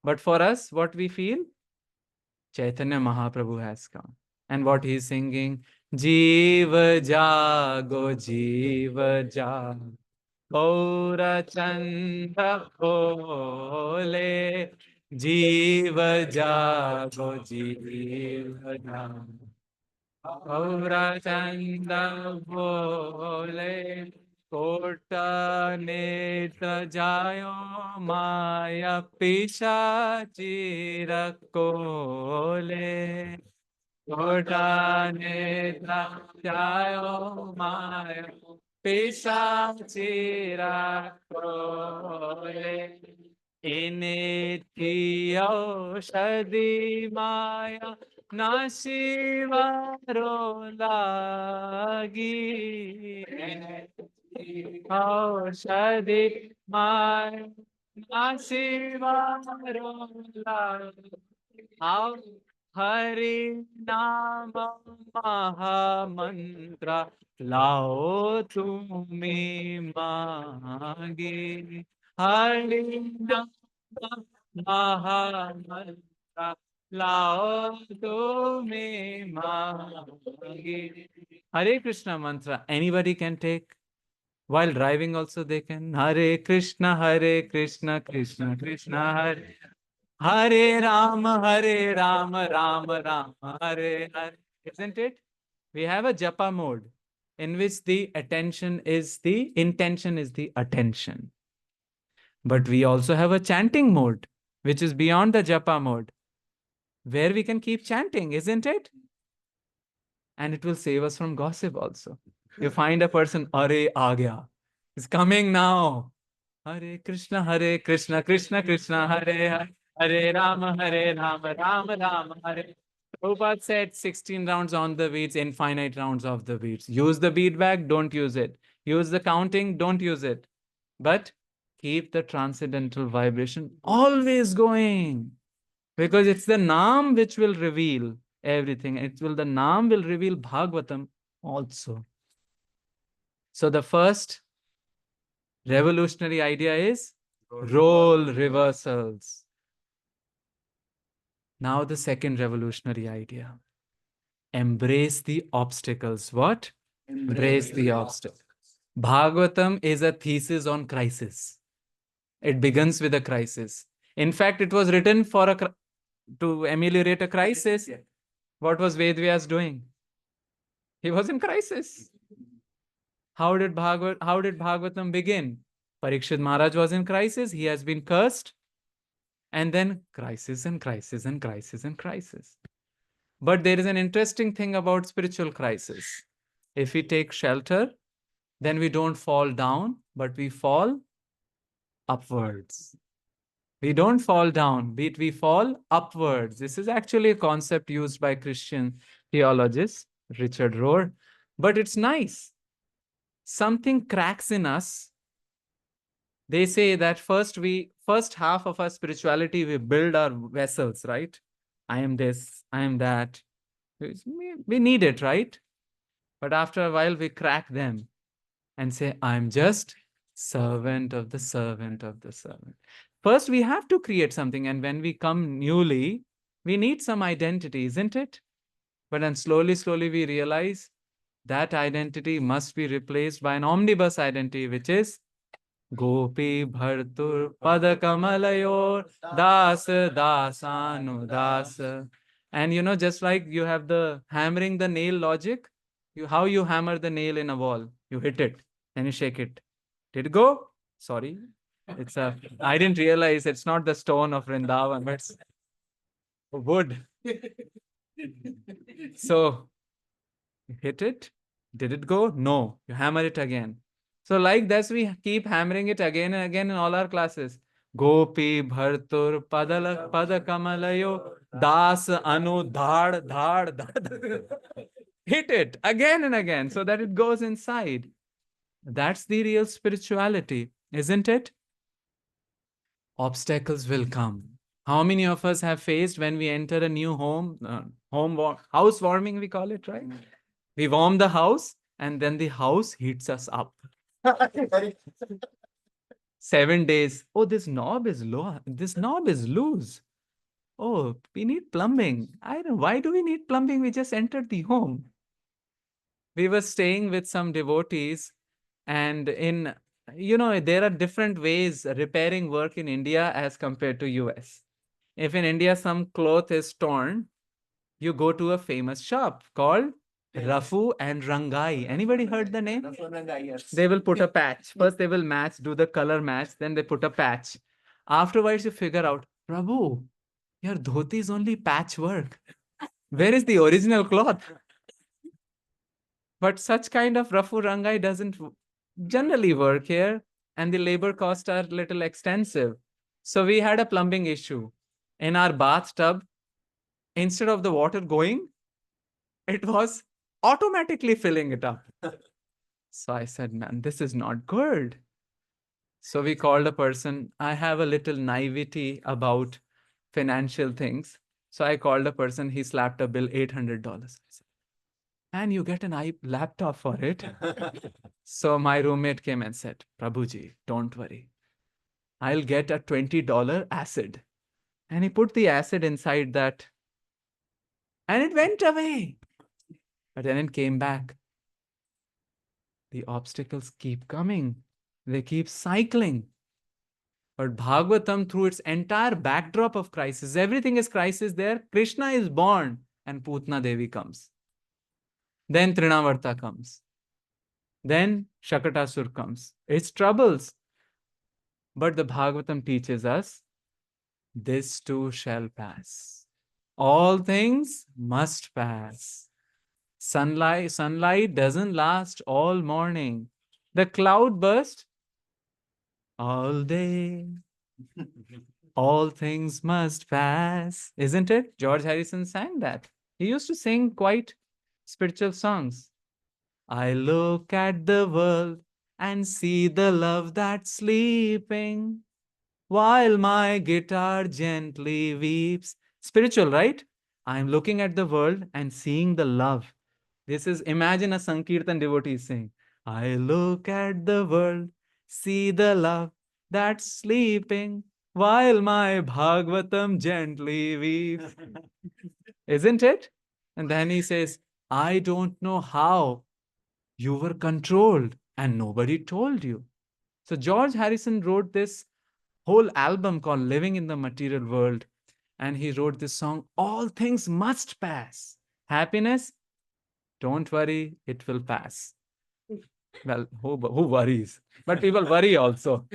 But for us, what we feel, Chaitanya Mahaprabhu has come. And what he's singing, Jiva Jago, Jiva Jago, Gaura Chanda Khole, Jiva Jago, Jiva Jago, Gaura Chanda Khole, Kota Netra Jayo Maya Pisha Chirakole. Kota Netra Jayo Maya Pisha Chirakole. Initiyo Shadi Maya Nashivaro lagi. Shadi Maya Nashivaro lagi. How Hari Nama Maha Mantra Lao Tumi Magi. Hari Nama Maha Mantra Lao Tumi Magi. Hare Krishna mantra. Anybody can take. While driving also they can. Hare Krishna, Krishna Krishna, Hare Hare Rama, Rama Rama, Hare Hare. Isn't it? We have a japa mode in which the intention is the attention. But we also have a chanting mode, which is beyond the japa mode, where we can keep chanting, isn't it? And it will save us from gossip also. You find a person, Are Agya, is coming now. Hare Krishna, Krishna Krishna, Hare Hare. Hare Rama, Rama Rama, Hare. Prabhupada said 16 rounds on the beats, infinite rounds of the beats. Use the beat bag, don't use it. Use the counting, don't use it. But keep the transcendental vibration always going. Because it's the Naam which will reveal everything. The Naam will reveal Bhagavatam also. So the first revolutionary idea is role reversals. Now the second revolutionary idea. Embrace the obstacles. What? Embrace the obstacles. Bhagavatam is a thesis on crisis. It begins with a crisis. In fact, it was written to ameliorate a crisis. What was Vedvyas doing? He was in crisis. How did Bhagavatam begin? Parikshit Maharaj was in crisis. He has been cursed. And then crisis and crisis and crisis and crisis. But there is an interesting thing about spiritual crisis. If we take shelter, then we don't fall down, but we fall upwards. We don't fall down, we fall upwards. This is actually a concept used by Christian theologist Richard Rohr, but it's nice. Something cracks in us. They say that first half of our spirituality, we build our vessels, right? I am this, I am that. We need it, right? But after a while, we crack them and say, I'm just servant of the servant of the servant. First, we have to create something. And when we come newly, we need some identity, isn't it? But then slowly, slowly, we realize that identity must be replaced by an omnibus identity, which is Gopi Bhartur Padakamalayor Das Dasanu Das. And just like you have the hammering the nail logic, how you hammer the nail in a wall, you hit it and you shake it. Did it go? Sorry. I didn't realize it's not the stone of Vrindavan, but it's wood. So you hit it. Did it go? No. You hammer it again. So like this, we keep hammering it again and again in all our classes. Gopi Bhartur Padakamalayo Das Anu Dhad Dhad Dhad. Hit it again and again so that it goes inside. That's the real spirituality, isn't it? Obstacles will come. How many of us have faced when we enter a new home, house warming, we call it, right? We warm the house and then the house heats us up. 7 days. Oh, this knob is low. This knob is loose. Oh, we need plumbing. I don't. Why do we need plumbing? We just entered the home. We were staying with some devotees, and there are different ways repairing work in India as compared to US. If in India some cloth is torn, you go to a famous shop called Rafu and Rangai. Anybody heard the name? Rafu and Rangai, yes. They will put a patch. First, they will match, do the color match, then they put a patch. Afterwards, you figure out, Prabhu, your dhoti is only patchwork. Where is the original cloth? But such kind of Rafu Rangai doesn't generally work here, and the labor costs are little extensive. So we had a plumbing issue. In our bathtub, instead of the water going, it was automatically filling it up. So I said, man, this is not good. So we called a person. I have a little naivety about financial things. So I called a person. He slapped a bill, $800. And you get an laptop for it. So my roommate came and said, Prabhuji, don't worry. I'll get a $20 acid. And he put the acid inside that. And it went away. But then it came back. The obstacles keep coming. They keep cycling. But Bhagavatam, through its entire backdrop of crisis, everything is crisis there. Krishna is born and Putna Devi comes. Then Trinavarta comes. Then Shakatasur comes. It's troubles. But the Bhagavatam teaches us, this too shall pass. All things must pass. Sunlight doesn't last all morning. The cloud burst all day. All things must pass. Isn't it? George Harrison sang that. He used to sing quite spiritual songs. I look at the world and see the love that's sleeping while my guitar gently weeps. Spiritual, right? I'm looking at the world and seeing the love. This is, imagine a Sankirtan devotee saying, I look at the world, see the love that's sleeping while my Bhagavatam gently weeps. Isn't it? And then he says, I don't know how you were controlled and nobody told you. So George Harrison wrote this whole album called Living in the Material World. And he wrote this song, All Things Must Pass. Happiness, don't worry, it will pass. Well, who worries? But people worry also.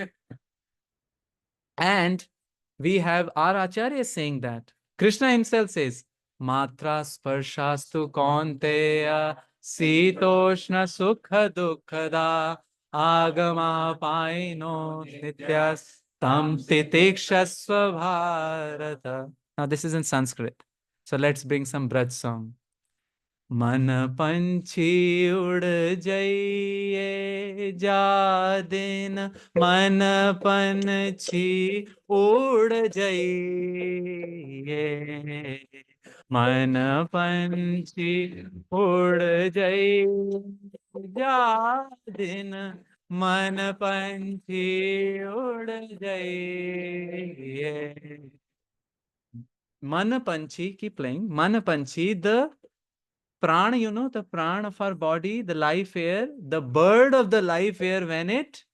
And We have our Acharya saying that. Krishna himself says, Matra sparshastu kaunteya sitoshna sukha dukkada agama paino nityas tam titikshasva bharata. Now this is in Sanskrit. So let's bring some Braj song. मन पंछी उड़ जाइए जा दिन मन पंछी उड़ जाइए मन पंछी उड़ जाइए जा दिन मन पंछी उड़ जाइए मन पंछी keep playing मन पंछी the prana, you know, the prana of our body, the life air, the bird of the life air, when it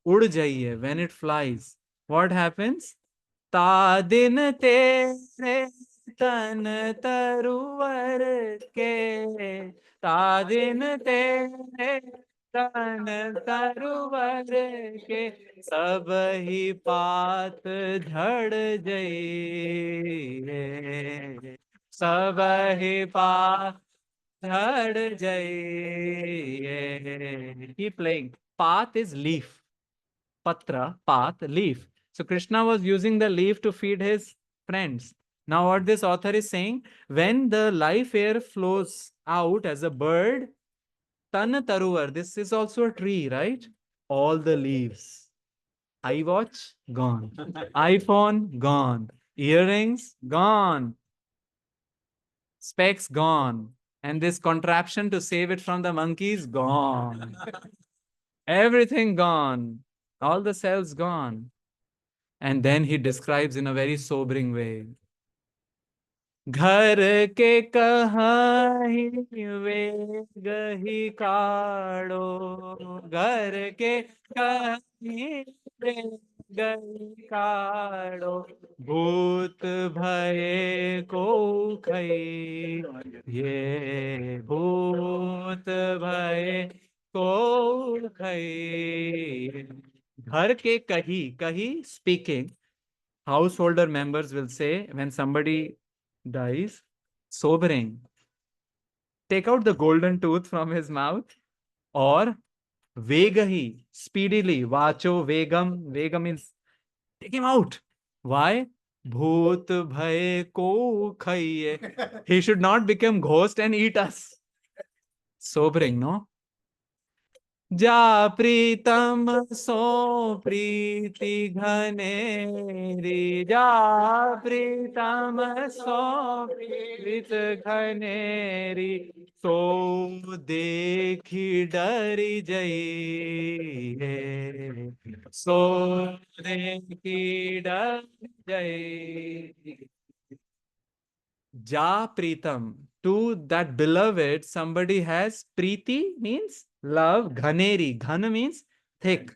ud jaiye, when it flies, what happens? Ta din tere tan taruvar ke, ta din tere tan taruvar ke, sab hi paat jhad jaiye, sab hi paat Third Jai. Keep playing. Path is leaf. Patra, path, leaf. So Krishna was using the leaf to feed his friends. Now, what this author is saying, when the life air flows out as a bird, Tan Taruvar, this is also a tree, right? All the leaves. iWatch, gone. iPhone, gone. Earrings, gone. Specs, gone. And this contraption to save it from the monkeys, gone. Everything gone. All the cells gone. And then he describes in a very sobering way. घर के कहीं वेग ही काढ़ो घर के कहीं वेग ही काढ़ो भूत भये को खई ये भूत भये को खई घर के कही speaking householder members will say when somebody dies, sobering, take out the golden tooth from his mouth, or vegahi, speedily, vacho vegam, vegam means take him out. Why? Bhoot bhay ko khaiye. He should not become ghost and eat us. Sobering, no? जा प्रीतम सो प्रीति घनेरी जा प्रीतम सो प्रीत घनेरी सो देखी डरी जई है सो देखी डर जई Ja Pritam, to that beloved, somebody has Preeti means love, Ghaneri, Ghana means thick.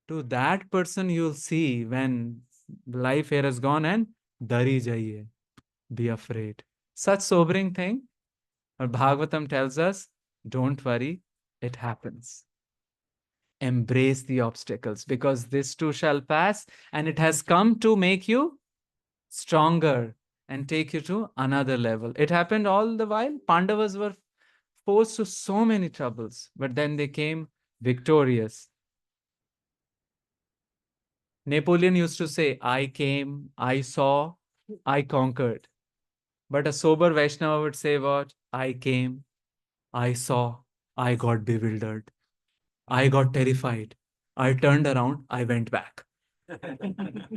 To that person you'll see when life here has gone and Dari Jaiye, be afraid. Such sobering thing. But Bhagavatam tells us, don't worry, it happens. Embrace the obstacles because this too shall pass and it has come to make you stronger and take you to another level. It happened all the while. Pandavas were forced to so many troubles, but then they came victorious. Napoleon used to say, I came, I saw, I conquered. But a sober Vaishnava would say what? I came, I saw, I got bewildered. I got terrified. I turned around, I went back.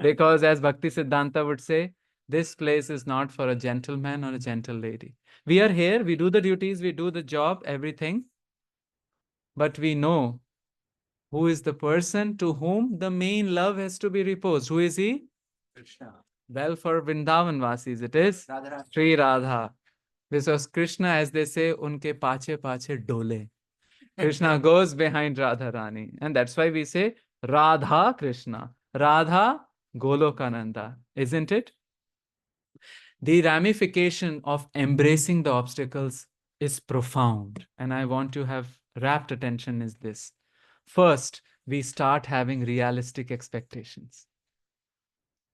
Because as Bhakti Siddhanta would say, this place is not for a gentleman or a gentle lady. We are here, we do the duties, we do the job, everything. But we know who is the person to whom the main love has to be reposed. Who is he? Krishna. Well, for Vrindavan Vasis, it is Radha. Sri Radha. This was Krishna, as they say, unke pache pache dole. Krishna goes behind Radha Rani. And that's why we say Radha Krishna. Radha Golokananda. Isn't it? The ramification of embracing the obstacles is profound. And I want to have rapt attention is this. First, we start having realistic expectations.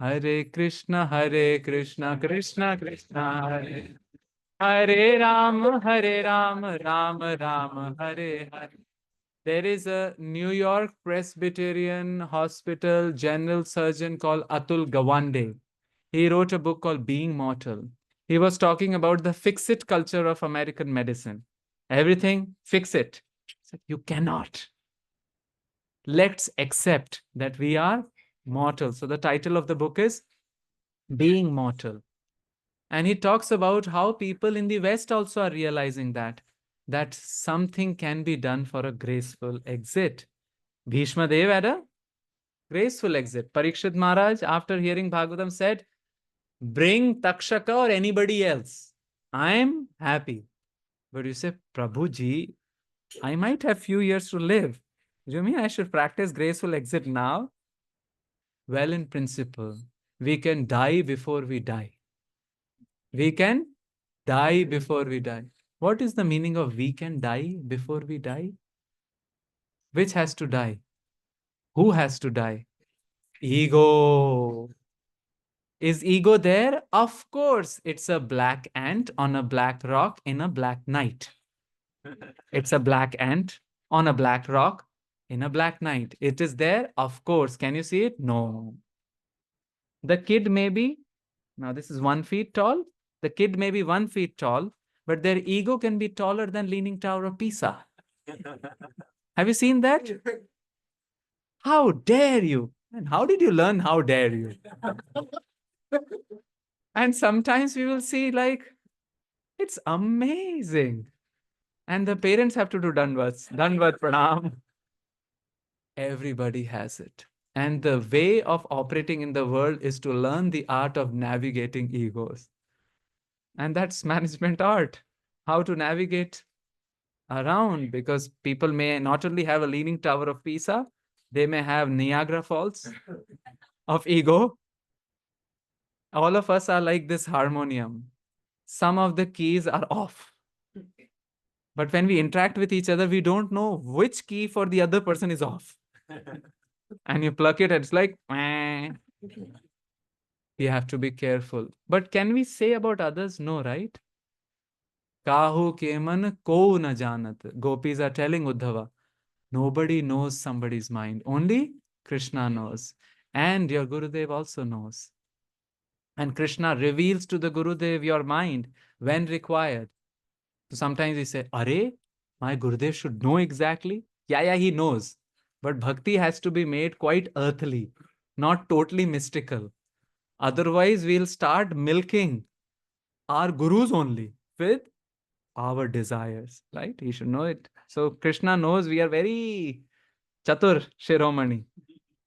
Hare Krishna, Krishna Krishna, Hare Ram, Ram Ram, Hare Hare. There is a New York Presbyterian Hospital general surgeon called Atul Gawande. He wrote a book called Being Mortal. He was talking about the fix it culture of American medicine. Everything, fix it. So you cannot. Let's accept that we are mortal. So the title of the book is Being Mortal. And he talks about how people in the West also are realizing that something can be done for a graceful exit. Bhishma Dev had a graceful exit. Parikshit Maharaj, after hearing Bhagavatam, said, bring Takshaka or anybody else. I'm happy. But you say, Prabhu ji, I might have few years to live. Do you mean I should practice graceful exit now? Well, in principle, we can die before we die. We can die before we die. What is the meaning of we can die before we die? Which has to die? Who has to die? Ego. Is ego there? Of course. It's a black ant on a black rock in a black night. It's a black ant on a black rock in a black night. It is there? Of course. Can you see it? No. The kid may be, now this is 1 feet tall. The kid may be 1 feet tall, but their ego can be taller than Leaning Tower of Pisa. Have you seen that? How dare you? And how did you learn how dare you? And sometimes we will see like, it's amazing. And the parents have to do Danvat Pranam. Everybody has it. And the way of operating in the world is to learn the art of navigating egos. And that's management art. How to navigate around, because people may not only have a Leaning Tower of Pisa, they may have Niagara Falls of ego. All of us are like this harmonium. Some of the keys are off. But when we interact with each other, we don't know which key for the other person is off. And you pluck it, and it's like, meh. You have to be careful. But can we say about others? No, right? Kahu keman ko na janat. Gopis are telling Uddhava, nobody knows somebody's mind. Only Krishna knows. And your Gurudev also knows. And Krishna reveals to the Gurudev your mind when required. So sometimes we say, Are, my Gurudev should know exactly. Yeah, he knows. But bhakti has to be made quite earthly, not totally mystical. Otherwise, we'll start milking our gurus only with our desires, right? He should know it. So Krishna knows we are very chatur shiromani.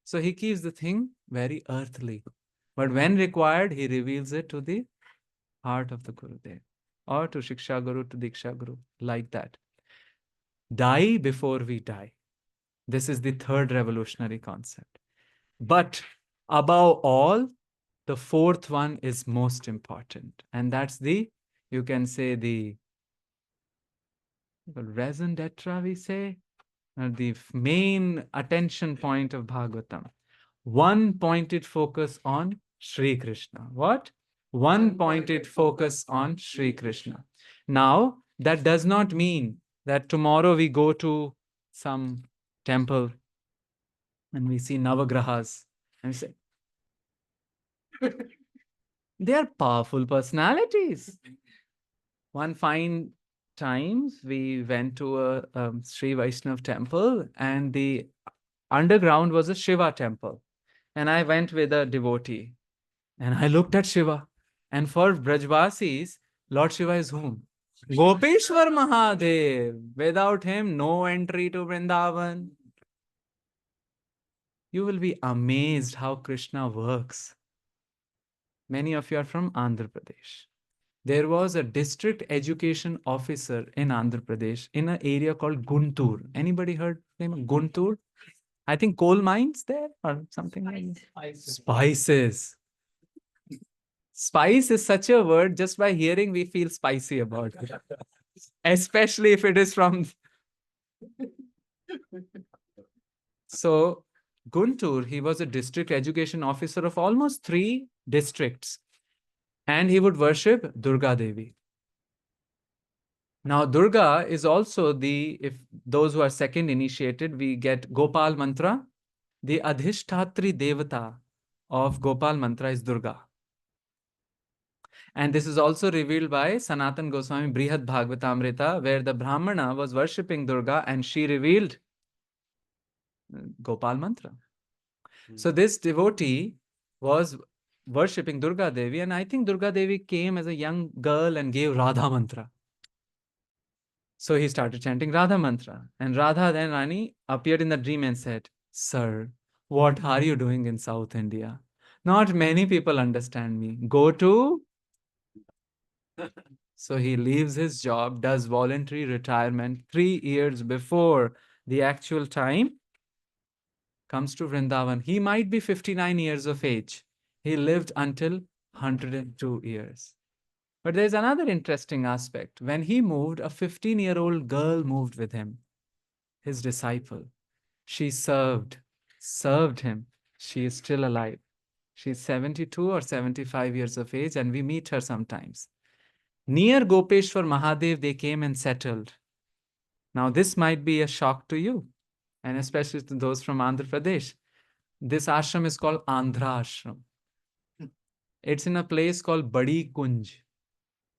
So he keeps the thing very earthly. But when required, he reveals it to the heart of the Gurudev or to Shiksha Guru, to Diksha Guru, like that. Die before we die. This is the third revolutionary concept. But above all, the fourth one is most important. And that's you can say the raison d'etre, we say, the main attention point of Bhagavatam. One pointed focus on Sri Krishna. What? One pointed focus on Sri Krishna. Now, that does not mean that tomorrow we go to some temple and we see Navagrahas and we say, they are powerful personalities. One fine times we went to a Sri Vaishnav temple, and the underground was a Shiva temple. And I went with a devotee and I looked at Shiva. And for Brajvasis, Lord Shiva is whom? Gopeshwar Mahadev. Without him, no entry to Vrindavan. You will be amazed how Krishna works. Many of you are from Andhra Pradesh. There was a district education officer in Andhra Pradesh in an area called Guntur. Anybody heard the name of Guntur? I think coal mines there or something like that. Spices. Spice is such a word, just by hearing, we feel spicy about it. Especially if it is from. So Guntur, he was a district education officer of almost 3 districts, and he would worship Durga Devi. Now, Durga is also if those who are second initiated, we get Gopal Mantra. The Adhishtatri Devata of Gopal Mantra is Durga. And this is also revealed by Sanatan Goswami Brihad Bhagavatamrita, where the Brahmana was worshipping Durga and she revealed Gopal Mantra. So this devotee was worshipping Durga Devi, and I think Durga Devi came as a young girl and gave Radha Mantra. So he started chanting Radha Mantra. And Radha then Rani appeared in the dream and said, "Sir, what are you doing in South India? Not many people understand me. Go to..." So he leaves his job, does voluntary retirement 3 years before the actual time, comes to Vrindavan. He might be 59 years of age. He lived until 102 years. But there's another interesting aspect. When he moved, a 15-year-old girl moved with him, his disciple. She served him. She is still alive. She's 72 or 75 years of age, and we meet her sometimes. Near Gopeshwar Mahadev, they came and settled. Now, this might be a shock to you, and especially to those from Andhra Pradesh. This ashram is called Andhra Ashram. It's in a place called Badi Kunj.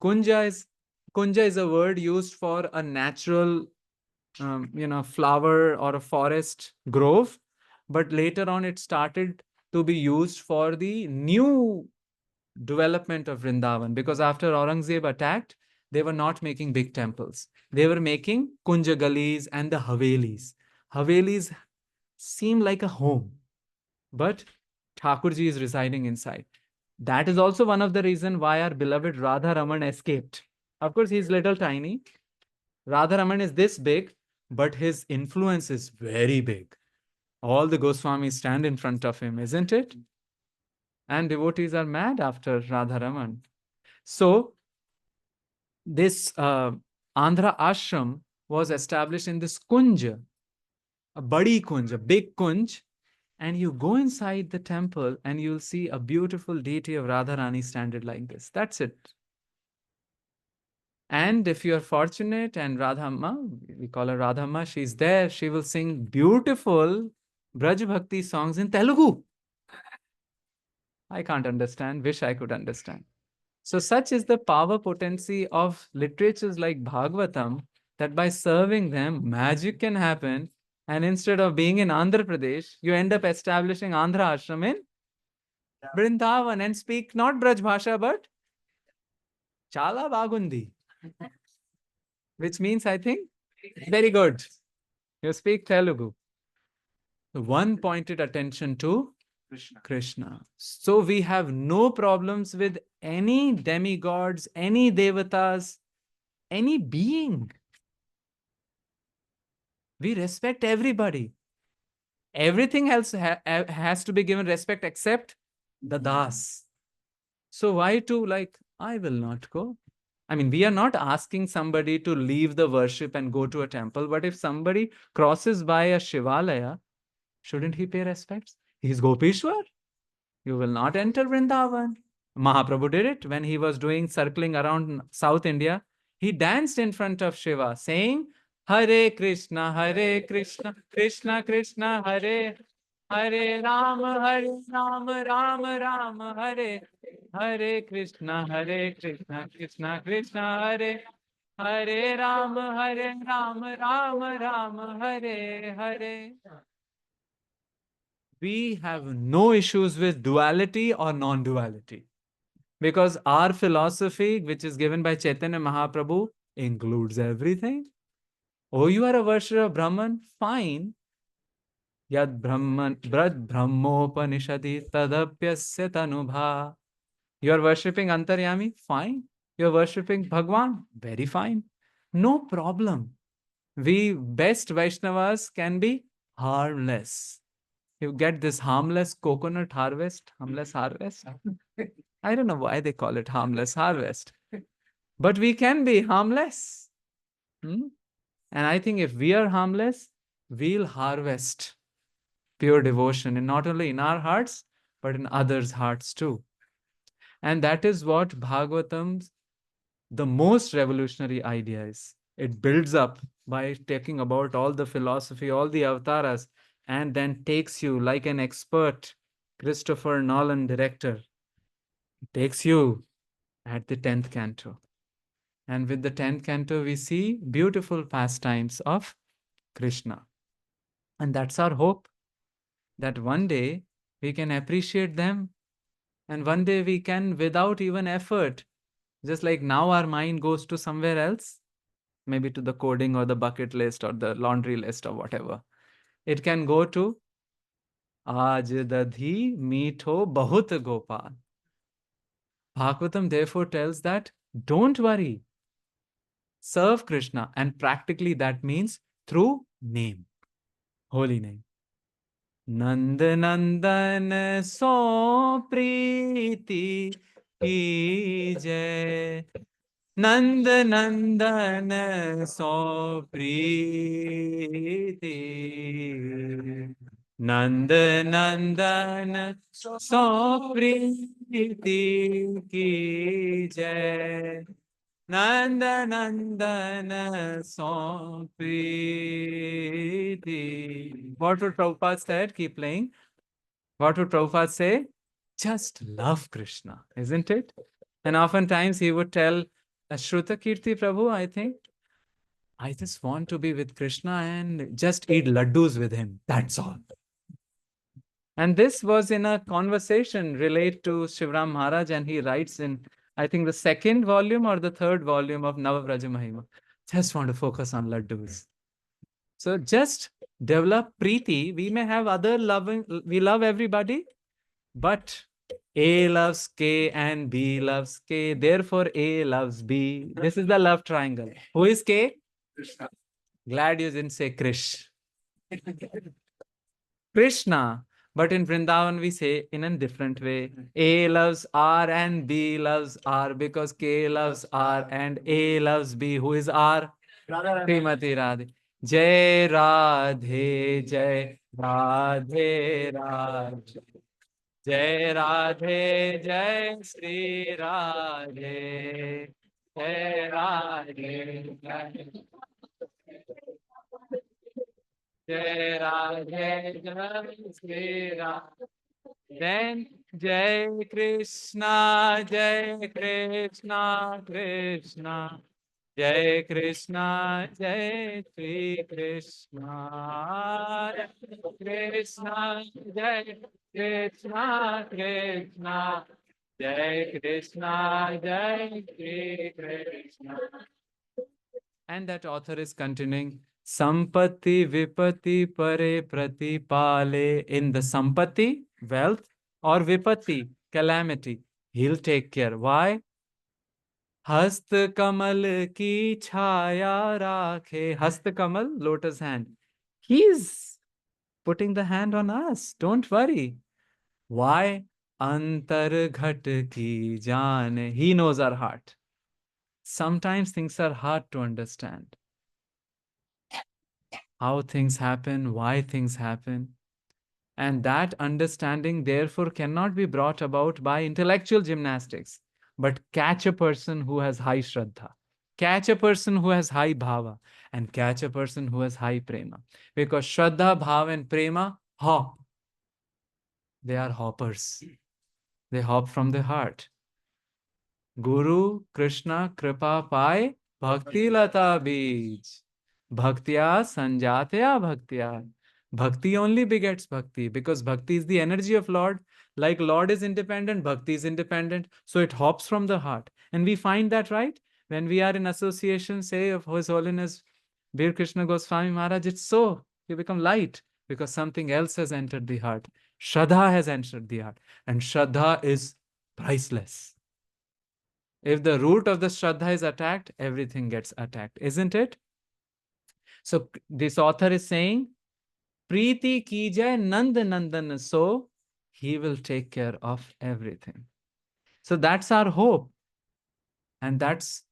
Kunja is a word used for a natural, flower or a forest grove, but later on it started to be used for the new development of Vrindavan, because after Aurangzeb attacked, they were not making big temples. They were making Kunja Galis and the Havelis. Havelis seem like a home, but Thakurji is residing inside. That is also one of the reasons why our beloved Radha Raman escaped. Of course, he's little tiny. Radha Raman is this big, but his influence is very big. All the Goswamis stand in front of him, isn't it? And devotees are mad after Radha Raman. So, this Andhra ashram was established in this kunja, a badi kunj, a big kunj, and you go inside the temple and you'll see a beautiful deity of Radharani standing like this. That's it. And if you are fortunate and Radhamma, we call her Radhamma, she's there, she will sing beautiful Braj Bhakti songs in Telugu. I can't understand, wish I could understand. So such is the power potency of literatures like Bhagavatam, that by serving them, magic can happen. And instead of being in Andhra Pradesh, you end up establishing Andhra Ashram in Vrindavan and speak not Braj Bhasha, but Chala Bagundi, which means, I think, very good. You speak Telugu. One pointed attention to Krishna. So we have no problems with any demigods, any devatas, any being. We respect everybody. Everything else has to be given respect except the das. So why to I will not go? I mean, we are not asking somebody to leave the worship and go to a temple, but if somebody crosses by a Shivalaya, shouldn't he pay respects? He's Gopeshwar. You will not enter Vrindavan. Mahaprabhu did it when he was doing circling around South India. He danced in front of Shiva saying, Hare Krishna, Krishna Krishna, Hare Hare Rama, Rama Rama, Hare Krishna, Krishna Krishna, Hare Rama, Rama Rama, Hare Hare. We have no issues with duality or non-duality, because our philosophy, which is given by Chaitanya Mahaprabhu, includes everything. Oh, you are a worshipper of Brahman? Fine. Yad Brahman, Brad Brahmopanishadi Tadapyasya Tanubha. You are worshipping Antaryami? Fine. You are worshipping Bhagwan? Very fine. No problem. We best Vaishnavas can be harmless. You get this harmless coconut harvest, harmless harvest. I don't know why they call it harmless harvest, but we can be harmless. And I think if we are harmless, we'll harvest pure devotion, and not only in our hearts, but in others' hearts too. And that is what Bhagavatam's the most revolutionary idea is. It builds up by talking about all the philosophy, all the avatars, and then takes you like an expert Christopher Nolan director, takes you at the 10th canto. And with the 10th canto, we see beautiful pastimes of Krishna. And that's our hope, that one day we can appreciate them, and one day we can, without even effort, just like now our mind goes to somewhere else, maybe to the coding or the bucket list or the laundry list or whatever. It can go to Aaj dadhi meetho bahut gopal. Bhagavatam therefore tells that don't worry, serve Krishna. And practically that means through name, holy name. Nand Nandan so priti ki jai. Nand Nandan so priti. Nand Nandan so priti ki jai. Nand Nandan so priti. What would Prabhupada said? Keep playing. What would Prabhupada say? Just love Krishna, isn't it? And oftentimes he would tell Shruta Kirti Prabhu, I think, I just want to be with Krishna and just eat laddus with him. That's all. And this was in a conversation related to Shivram Maharaj, and he writes in, I think, the second volume or the third volume of Navabraja Mahima. Just want to focus on laddus. So just develop preeti. We may have other loving, we love everybody, but A loves K and B loves K. Therefore, A loves B. This is the love triangle. Who is K? Krishna. Glad you didn't say Krish. Krishna. But in Vrindavan, we say in a different way. A loves R and B loves R because K loves R and A loves B. Who is R? Srimati Radhe. Jai Radhe, Jai Radhe Radhe. Jai Radhe, Jai Sri Radhe. Jai Radhe, Jai Radhe, Jai Sri Radhe. Then Jai Krishna, Jai Krishna, Krishna. Jai Krishna, Jai Sri Krishna. Krishna, Jai Krishna, Krishna. Jai Krishna, Jai Sri Krishna. And that author is continuing. Sampati vipati pare pratipale. In the sampati, wealth, or vipati, calamity, he'll take care. Why? हस्त कमल की छाया राखे. हस्त kamal, lotus hand. He's putting the hand on us. Don't worry. Why? Antar ghat ki jaan. He knows our heart. Sometimes things are hard to understand. How things happen, why things happen. And that understanding, therefore, cannot be brought about by intellectual gymnastics, but catch a person who has high Shraddha, catch a person who has high Bhava, and catch a person who has high Prema. Because Shraddha, Bhava, and Prema hop. They are hoppers. They hop from the heart. Guru Krishna Kripa Pai Bhakti Lata Bij. Bhaktya Sanjatya Bhaktya. Bhakti only begets bhakti because bhakti is the energy of Lord. Like Lord is independent, bhakti is independent. So it hops from the heart. And we find that, right? When we are in association, say, of His Holiness Bir Krishna Goswami Maharaj, it's so. You become light because something else has entered the heart. Shraddha has entered the heart. And Shraddha is priceless. If the root of the Shraddha is attacked, everything gets attacked, isn't it? So this author is saying, Preeti ki jai Nand Nandan, so he will take care of everything. So that's our hope. And that's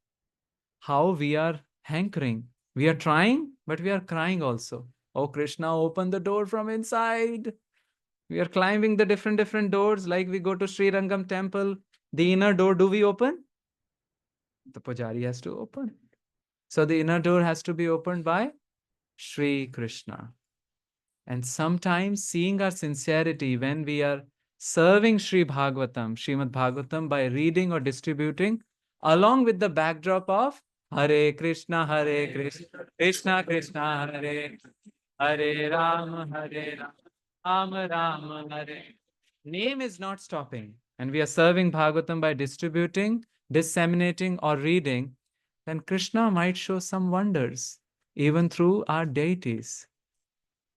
how we are hankering. We are trying, but we are crying also. Oh Krishna, open the door from inside. We are climbing the different doors, like we go to Sri Rangam temple. The inner door, do we open? The pujari has to open. So the inner door has to be opened by Sri Krishna. And sometimes seeing our sincerity when we are serving Sri Bhagavatam, Srimad Bhagavatam, by reading or distributing, along with the backdrop of Hare Krishna, Krishna Krishna, Hare Ram, Ram, Hare. Name is not stopping. And we are serving Bhagavatam by distributing, disseminating, or reading, then Krishna might show some wonders, even through our deities.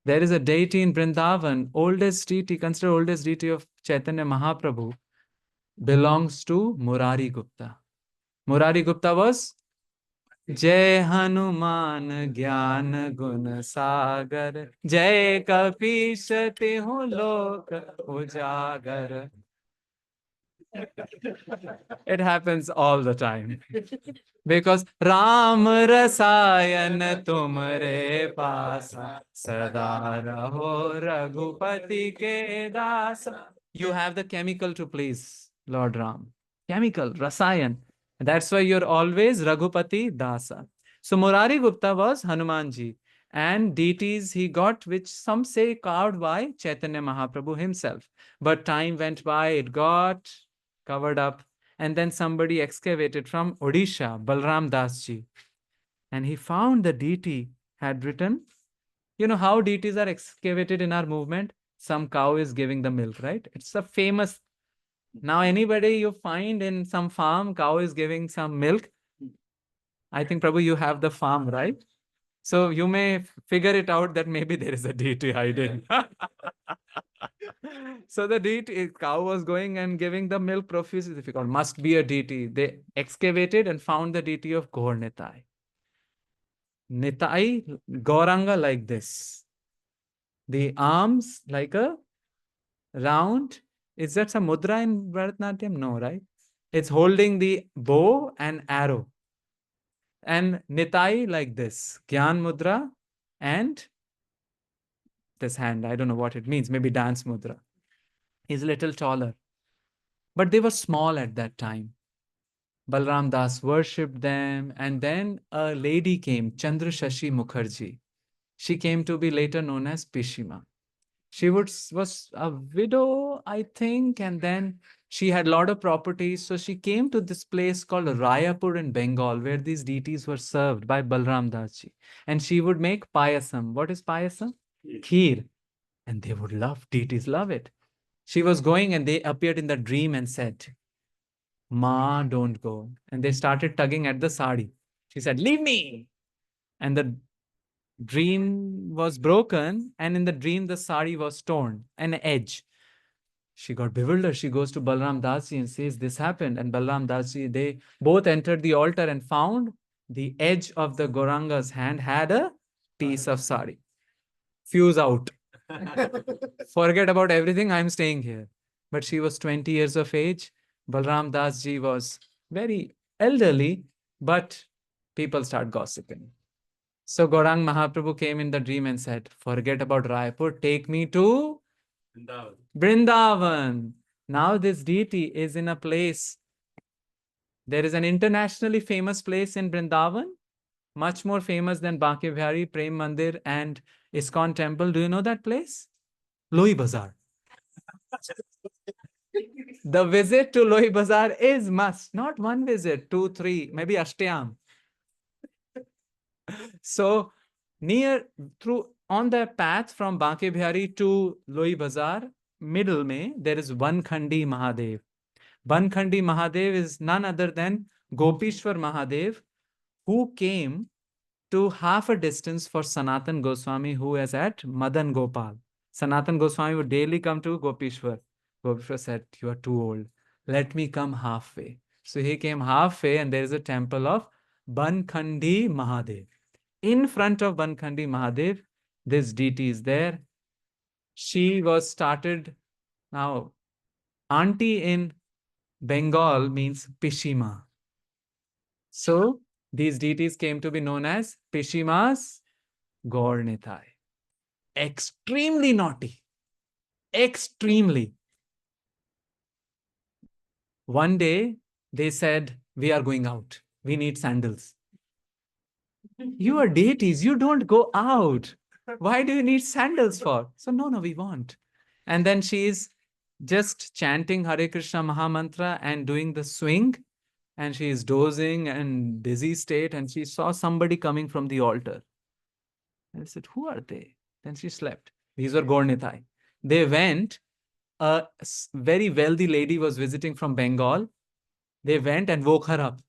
There is a deity in Vrindavan, oldest deity, considered oldest deity of Chaitanya Mahaprabhu, belongs to Murari Gupta. Murari Gupta was Jai Hanuman Gyan Gun Sagar, Jai Kapis Tihu Lok Ujagar. It happens all the time. Because Ram Rasayan Tumre Pasa Sada Raho Raghupati Ke Dasa. You have the chemical to please Lord Ram. Chemical, Rasayan. That's why you're always Raghupati Dasa. So Murari Gupta was Hanumanji. And deities he got, which some say carved by Chaitanya Mahaprabhu himself. But time went by, it got covered up. And then somebody excavated from Odisha, Balram Das ji. And he found the deity had written, you know how deities are excavated in our movement? Some cow is giving the milk, right? It's a famous. Now, anybody you find in some farm, cow is giving some milk. I think, Prabhu, you have the farm, right? So you may figure it out that maybe there is a deity hiding. So the deity, cow was going and giving the milk profusely. Difficult. Must be a deity. They excavated and found the deity of Gaur Nitai. Nitai, Gauranga like this. The arms like a round. Is that some mudra in Bharatanatyam? No, right? It's holding the bow and arrow. And Nitai like this. Gyan mudra and this hand. I don't know what it means. Maybe dance mudra. He's a little taller. But they were small at that time. Balram Das worshipped them. And then a lady came, Chandra Shashi Mukherjee. She came to be later known as Pishima. She was a widow, I think, and then she had a lot of properties. So she came to this place called Rayapur in Bengal, where these deities were served by Balram Das ji. And she would make payasam. What is payasam? Kheer. And they would love, deities love it. She was going and they appeared in the dream and said, Ma, don't go. And they started tugging at the sari. She said, leave me. And the dream was broken. And in the dream, the sari was torn, an edge. She got bewildered. She goes to Balram Dasji and says, this happened. And Balram Dasji, they both entered the altar and found the edge of the Gauranga's hand had a piece of sari. Fuse out. Forget about everything. I'm staying here. But she was 20 years of age. Balram Das ji was very elderly, but people start gossiping. So Gaurang Mahaprabhu came in the dream and said, forget about Raipur, take me to Vrindavan. Now this deity is in a place. There is an internationally famous place in Vrindavan, much more famous than Banke Bihari, Prem Mandir, and ISKCON temple. Do you know that place? Loi Bazaar. The visit to Loi Bazaar is must. Not one visit, two, three, maybe Ashtayam. So near through on the path from Banke Bihari to Loi Bazaar, middle mein, there is Vankhandi Mahadev. Vankhandi Mahadev is none other than Gopishwar Mahadev, who came to half a distance for Sanatan Goswami, who is at Madan Gopal. Sanatan Goswami would daily come to Gopishwar. Gopishwar said, you are too old. Let me come halfway. So he came halfway, and there is a temple of Bankhandi Mahadev. In front of Bankhandi Mahadev, this deity is there. She was started. Now, auntie in Bengal means Pishima. So these deities came to be known as Pishima's Gaur Nitai. extremely naughty. Extremely. One day, they said, we are going out. We need sandals. You are deities. You don't go out. Why do you need sandals for? So, no, we want. And then she is just chanting Hare Krishna Mahamantra and doing the swing. And she is dozing and dizzy state. And she saw somebody coming from the altar. And I said, who are they? Then she slept. These were Gornitai. They went. A very wealthy lady was visiting from Bengal. They went and woke her up.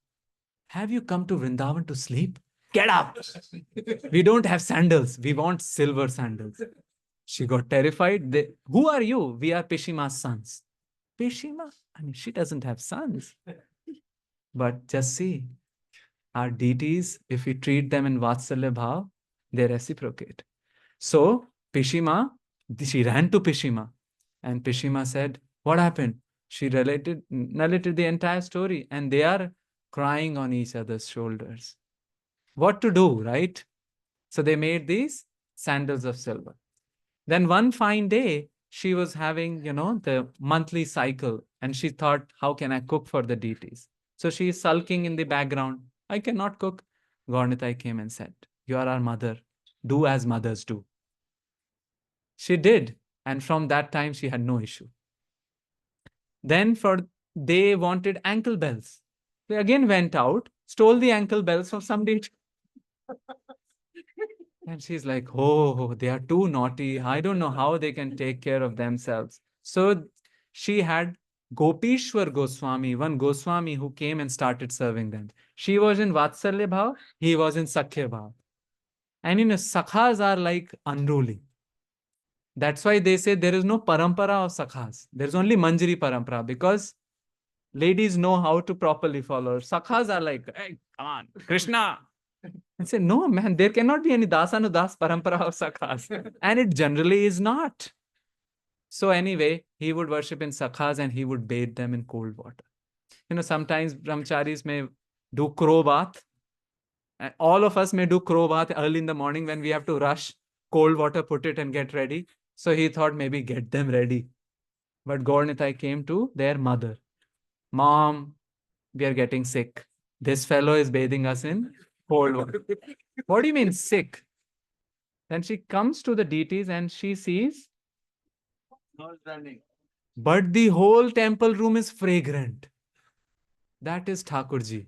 Have you come to Vrindavan to sleep? Get up. We don't have sandals. We want silver sandals. She got terrified. Who are you? We are Pishima's sons. Pishima? I mean, she doesn't have sons. But just see, our deities, if we treat them in Vatsalya Bhav, they reciprocate. So, Pishima, she ran to Pishima. And Pishima said, what happened? She narrated the entire story. And they are crying on each other's shoulders. What to do, right? So they made these sandals of silver. Then one fine day, she was having, the monthly cycle. And she thought, how can I cook for the deities? So she is sulking in the background. I cannot cook. Gaurnitai came and said, you are our mother. Do as mothers do. She did. And from that time, she had no issue. Then they wanted ankle bells. They again went out, stole the ankle bells from somebody. And she's like, oh, they are too naughty. I don't know how they can take care of themselves. So she had Gopishwar Goswami, one Goswami who came and started serving them. She was in Vatsalya Bhav, he was in Sakhya Bhav. And Sakhas are like unruly. That's why they say there is no parampara of Sakhas. There's only Manjari parampara because ladies know how to properly follow. Sakhas are like, hey, come on, Krishna. And say, no, man, there cannot be any Dasanudas parampara of Sakhas. And it generally is not. So anyway, he would worship in Sakhas and he would bathe them in cold water. Sometimes brahmacharis may do crow bath. And all of us may do crow bath early in the morning when we have to rush, cold water, put it and get ready. So he thought maybe get them ready. But Gaurnitai came to their mother. Mom, we are getting sick. This fellow is bathing us in cold water. What do you mean sick? Then she comes to the deities and she sees, but the whole temple room is fragrant. That is Thakurji.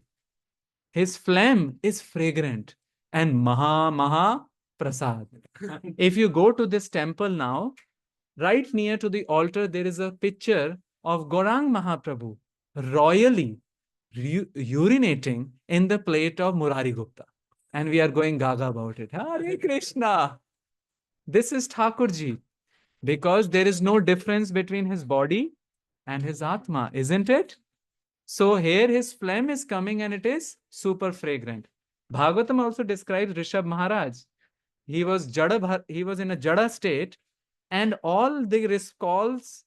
His phlegm is fragrant and Maha Prasad. If you go to this temple now, right near to the altar, there is a picture of Gaurang Mahaprabhu royally urinating in the plate of Murari Gupta. And we are going gaga about it. Hare Krishna. This is Thakurji. Because there is no difference between his body and his Atma, isn't it? So here his phlegm is coming and it is super fragrant. Bhagavatam also describes Rishabh Maharaj. He was in a Jada state and all the response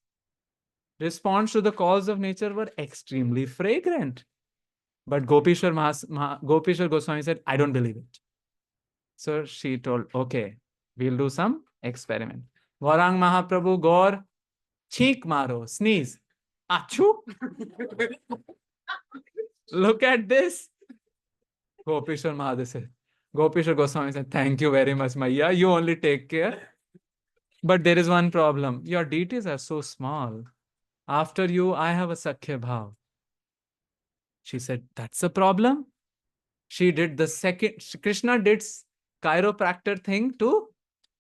to the calls of nature were extremely fragrant. But Gopishwar Goswami said, I don't believe it. So she told, okay, we'll do some experiment. Gaurang Mahaprabhu Gaur, cheek maro, sneeze. Achu? Look at this. Gopishwar Mahadev said, Gopishwar Goswami said, thank you very much, Maya. You only take care. But there is one problem. Your deities are so small. After you, I have a Sakhya Bhav. She said, that's a problem. She did the second, Krishna did chiropractor thing to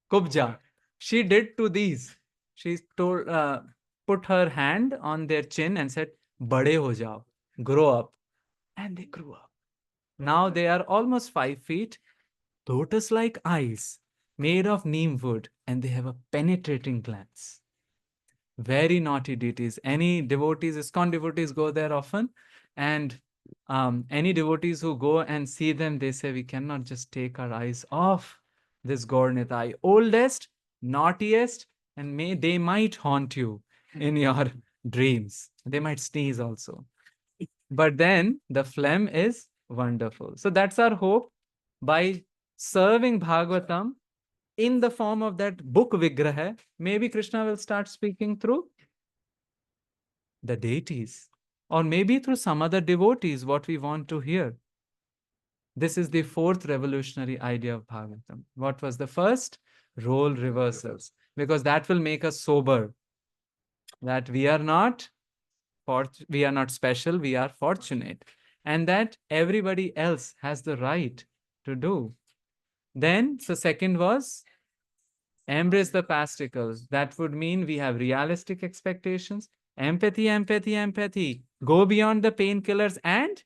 Kubja. She did to these. She told, put her hand on their chin and said, Bade ho jao, grow up. And they grew up. Now they are almost 5 feet, lotus-like eyes, made of neem wood, and they have a penetrating glance. Very naughty deities. Any devotees, ISKCON devotees go there often, and any devotees who go and see them, they say, we cannot just take our eyes off this Gaur-Nitai. Oldest, naughtiest, and they might haunt you in your dreams. They might sneeze also. But then the phlegm is wonderful. So that's our hope. By serving Bhagavatam in the form of that book Vigraha, maybe Krishna will start speaking through the deities, or maybe through some other devotees, what we want to hear. This is the fourth revolutionary idea of Bhagavatam. What was the first? Role reversals, because that will make us sober, that we are not special, we are fortunate, and that everybody else has the right to do. Then, so second was embrace the pasticles. That would mean we have realistic expectations, empathy, empathy, empathy. Go beyond the painkillers and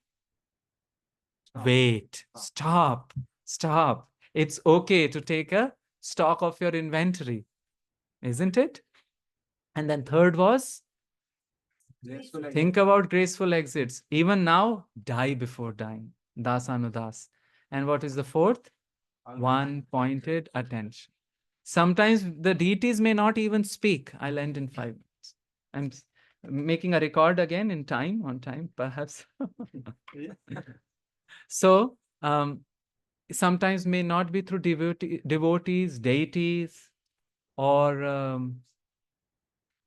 wait, stop, stop. It's okay to take a stock of your inventory, isn't it? And then third was think about graceful exits. Even now, die before dying. Dasanudas. And what is the fourth? One pointed attention. Sometimes the deities may not even speak. I'll end in 5 minutes. I'm making a record again in time, on time, perhaps. So, sometimes may not be through devotees, deities, or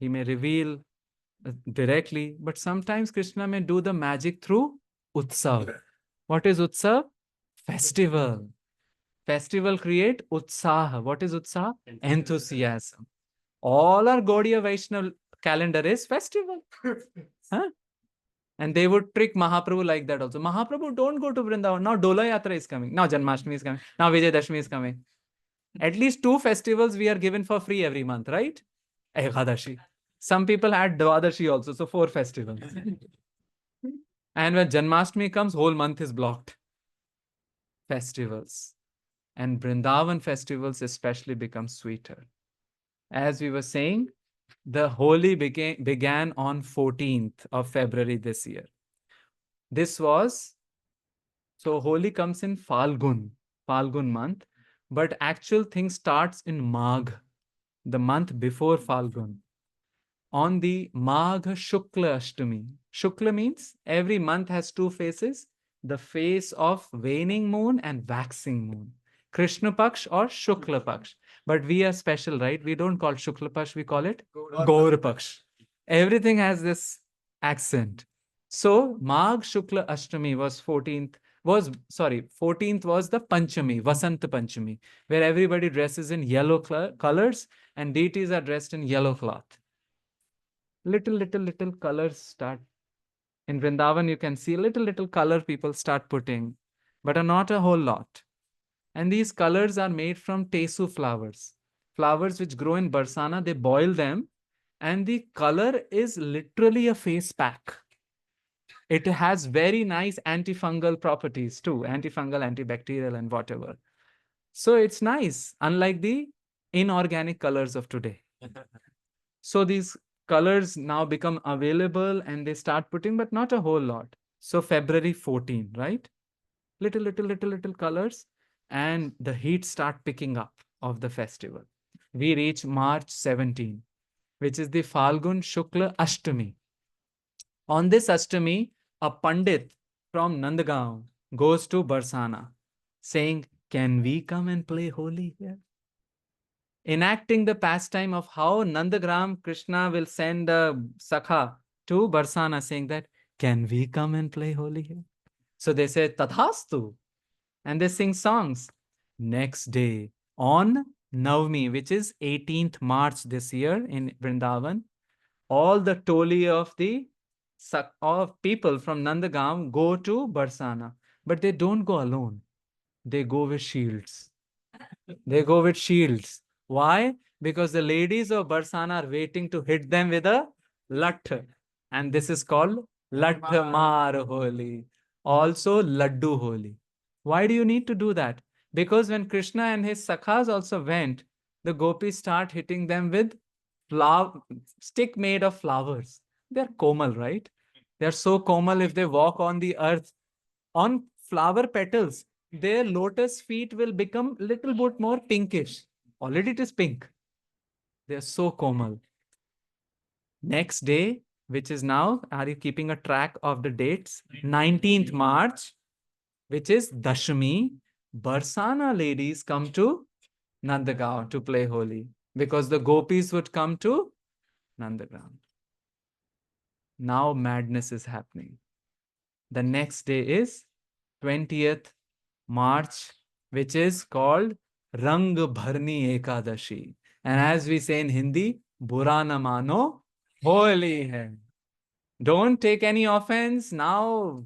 he may reveal directly, but sometimes Krishna may do the magic through Utsav. What is Utsav? Festival. Festival create Utsaha. What is Utsaha? Enthusiasm. All our Gaudiya Vaishnava calendar is festival. Huh? And they would trick Mahaprabhu like that also. Mahaprabhu, don't go to Vrindavan. Now Dola Yatra is coming. Now Janmashtami is coming. Now Vijayadashmi is coming. At least 2 festivals we are given for free every month, right? Ekadashi. Some people add Dwadashi also, so 4 festivals. And when Janmashtami comes, whole month is blocked. Festivals. And Vrindavan festivals especially become sweeter. As we were saying, the Holi began on 14th of February this year. This was, so Holi comes in Falgun month, but actual thing starts in Magh, the month before Falgun. On the Magh Shukla Ashtami. Shukla means every month has 2 faces, the face of waning moon and waxing moon. Krishna Paksh or Shukla Paksh. But we are special, right? We don't call Shukla Paksh, we call it Gaur Paksh. Everything has this accent. So Magh Shukla Ashtami was 14th. 14th was the Panchami, Vasant Panchami, where everybody dresses in yellow colors and deities are dressed in yellow cloth. Little colors start. In Vrindavan, you can see little color people start putting, but not a whole lot. And these colors are made from tesu flowers. Flowers which grow in Barsana, they boil them, and the color is literally a face pack. It has very nice antifungal properties too, antifungal, antibacterial, and whatever. So it's nice, unlike the inorganic colors of today. So these colors now become available and they start putting, but not a whole lot. So February 14, right? Little colors, and the heat start picking up of the festival. We reach March 17, which is the Falgun Shukla Ashtami. On this Ashtami, a Pandit from Nandagaon goes to Barsana saying, can we come and play Holi here? Enacting the pastime of how Nandagram Krishna will send a Sakha to Barsana saying that, can we come and play Holi here? So they say, Tathastu. And they sing songs. Next day, on Navami, which is 18th March this year in Vrindavan, all the toli of the people from Nandagam go to Barsana. But they don't go alone. They go with shields. They go with shields. Why? Because the ladies of Barsana are waiting to hit them with a lat. And this is called Latmar Holi. Also Laddu Holi. Why do you need to do that? Because when Krishna and his Sakhas also went, the gopis start hitting them with stick made of flowers. They're komal, right? They're so komal if they walk on the earth. On flower petals, their lotus feet will become little bit more pinkish. Already it is pink. They're so komal. Next day, which is now, are you keeping a track of the dates? 19th March, which is Dashami. Barsana ladies come to Nandagaon to play Holi because the gopis would come to Nandagaon. Now madness is happening. The next day is 20th March, which is called Rang Bharni Ekadashi. And as we say in Hindi, Bura na mano, Holi hai. Don't take any offense. Now,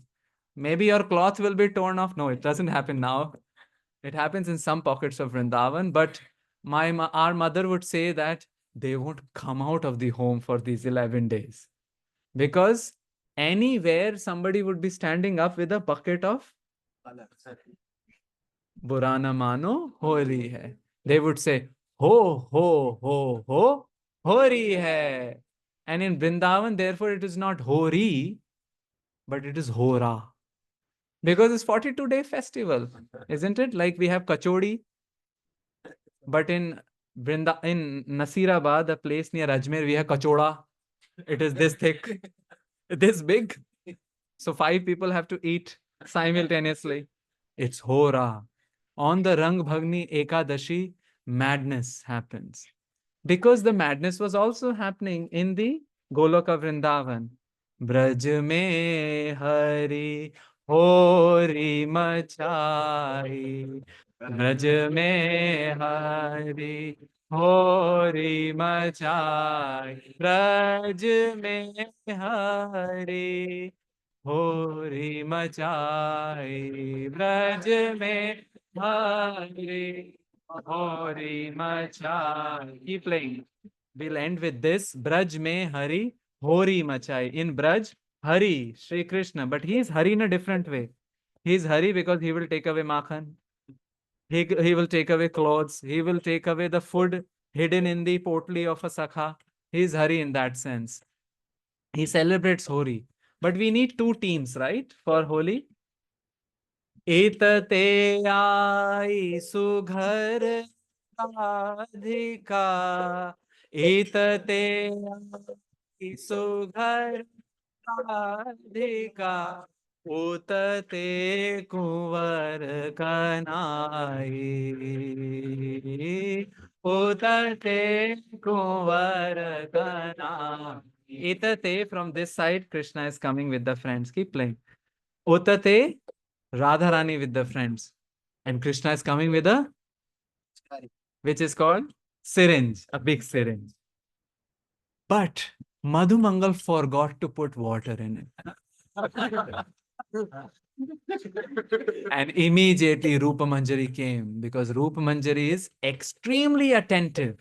maybe your cloth will be torn off. No, it doesn't happen now. It happens in some pockets of Vrindavan, but our mother would say that they won't come out of the home for these 11 days because anywhere somebody would be standing up with a bucket of Burana Mano Hori hai. They would say, Ho, ho, ho, ho, Hori hai. And in Vrindavan, therefore, it is not Hori, but it is Hora. Because it's 42-day festival, isn't it? Like we have Kachodi, but in in Nasirabad, a place near Ajmer, we have Kachoda. It is this thick, this big. So 5 people have to eat simultaneously. It's Hora. On the Rang Bhagni Ekadashi, madness happens. Because the madness was also happening in the Goloka Vrindavan. Braj mein hari hori machai. Braj mein hari hori machai. Braj mein hari hori machai. Braj mein hari hori machai. Keep playing. We'll end with this. Braj mein Hari hori machai. In Braj, Hari, Sri Krishna. But he is Hari in a different way. He is Hari because he will take away Makhan. He will take away clothes. He will take away the food hidden in the potli of a Sakha. He is Hari in that sense. He celebrates Hori. But we need 2 teams, right? For Holi. एतते I Sughar Radhika एतते I Sughar Radhika उतते Kunwar Kanai उतते Kunwar Kanai इतते from this side Krishna is coming with the friends. Keep playing. Utate Radharani with the friends. And Krishna is coming with a, which is called syringe, a big syringe. But Madhumangal forgot to put water in it. And immediately Rupa Manjari came because Rupa Manjari is extremely attentive.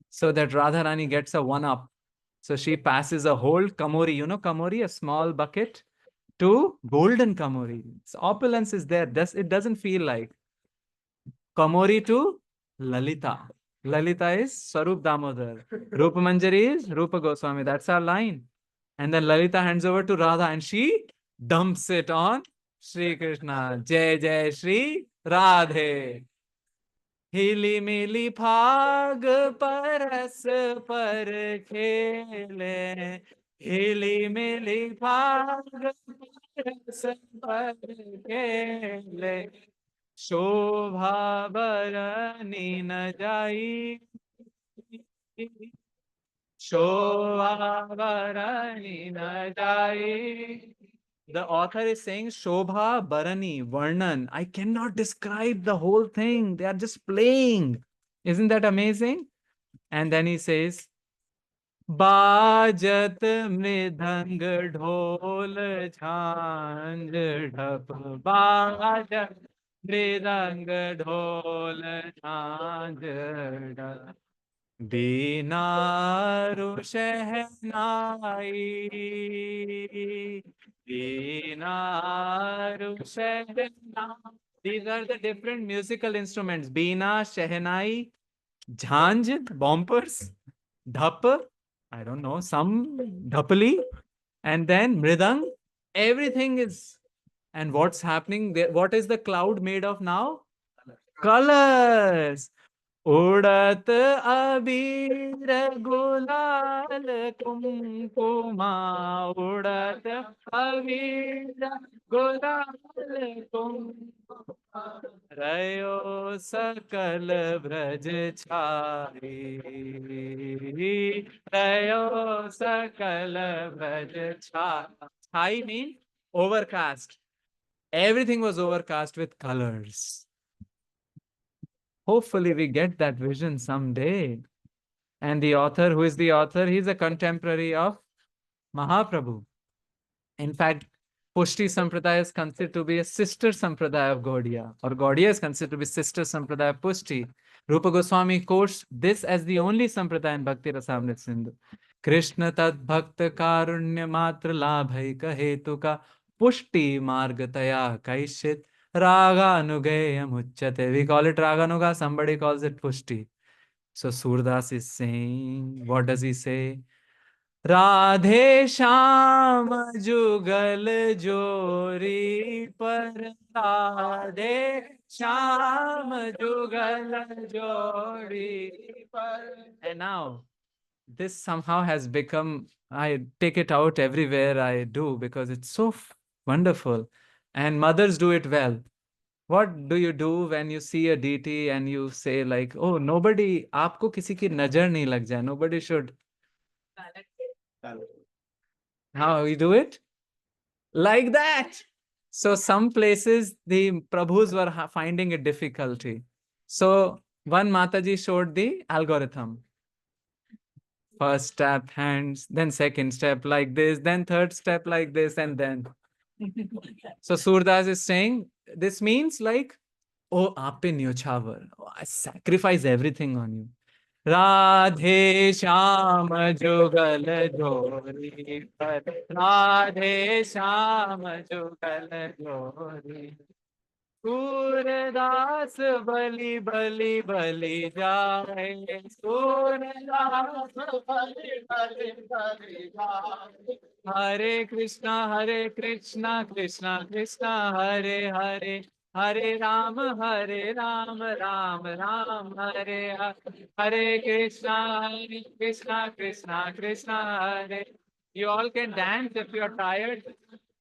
So that Radharani gets a 1-up. So she passes a whole kamori, you know kamori, a small bucket, to golden kamori. So opulence is there. It doesn't feel like. Kamori to Lalita. Lalita is Swarup Damodar. Rupa Manjari is Rupa Goswami. That's our line. And then Lalita hands over to Radha and she dumps it on Sri Krishna. Jai Jai Shri Radhe. हिली मिली भाग परस पर खेले हिली मिली भाग परस पर खेले शोभा बरनी न जाई शोभा बरनी न जाई. The author is saying Shobha Barani, Varnan. I cannot describe the whole thing. They are just playing. Isn't that amazing? And then he says, Bajat mridang dhol jhanj dhap. Bajat mridang dhol jhanj dhap. Binaru Shehnai. Binaru Shehnai. These are the different musical instruments. Beena, Shehnai, Jhanj, bumpers, Dhap, I don't know, some Dhapali, and then Mridang. Everything is. And what's happening there? What is the cloud made of now? Colors. उड़त अबीर गुलाल कुमकुमा, उड़त अबीर गुलाल कुमकुमा, रयो सकल ब्रज छाई, रयो सकल ब्रज छाई. Chai means overcast. Everything was overcast with colors. Hopefully, we get that vision someday. And the author, who is the author? He's a contemporary of Mahaprabhu. In fact, Pushti Sampradaya is considered to be a sister Sampradaya of Gaudiya, or Gaudiya is considered to be sister Sampradaya of Pushti. Rupa Goswami quotes this as the only Sampradaya in Bhakti Rasamrit Sindhu. Krishna tad bhakta karunya matra labhai kahetu ka pushti margataya kaishit raga anugayam uchyate. We call it raga anuga, somebody calls it pushti. So Surdas is saying, what does he say? Radhe Shyam जुगल जोरी पर, राधे श्याम जुगल जोड़ी पर. And now this somehow has become, I take it out everywhere I do because it's so wonderful, and mothers do it well. What do you do when you see a deity and you say like, oh, nobody, आपको किसी की नजर नहीं लग जाए, nobody should. How you do it? Like that. So some places the Prabhus were finding it difficulty. So one Mataji showed the algorithm. First step, hands, then second step like this, then third step like this, and then. So Surdas is saying, this means like, oh, aap in Nyochhavar. Oh, I sacrifice everything on you. Radhe Shyam जुगल जोरी पर, राधे श्याम जुगल जोरी. सूरदास बलि बलि बलि जाए, सूरदास बलि बलि बलि जाए. हरे कृष्णा कृष्णा कृष्णा हरे हरे, हरे राम राम राम हरे हरे, हरे कृष्णा कृष्णा कृष्णा हरे. You all can dance if you are tired.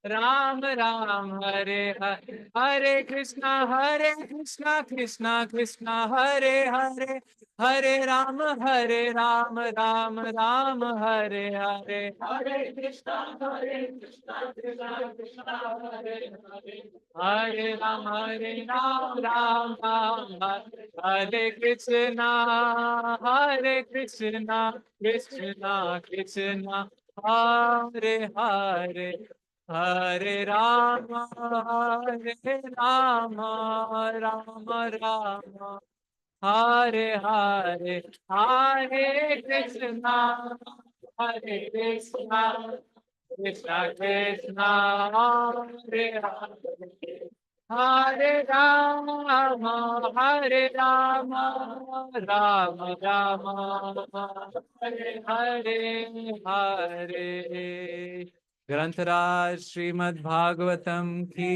Ram Ram Hare Hare, हरे कृष्णा कृष्णा कृष्णा हरे हरे, हरे राम राम राम हरे हरे, हरे कृष्णा कृष्णा कृष्णा हरे हरे, हरे राम राम राम हरे कृष्णा, हरे कृष्णा कृष्णा कृष्णा हरे हरे, हरे राम राम राम हरे हरे, हरे कृष्णा कृष्णा कृष्णा हरे हरे, हरे राम राम राम हरे हरे, हरे. ग्रंथराज श्रीमद् भागवतम की,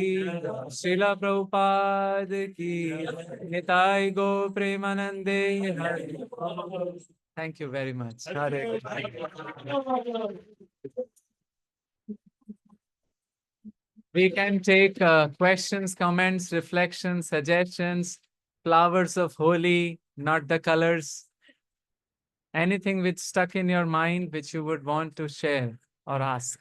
श्रीला प्रभुपाद की, निताई गो प्रेमानंदे हरे. Thank you very much. Hare Krishna. We can take questions, comments, reflections, suggestions, flowers of holy, not the colors. Anything which stuck in your mind which you would want to share or ask.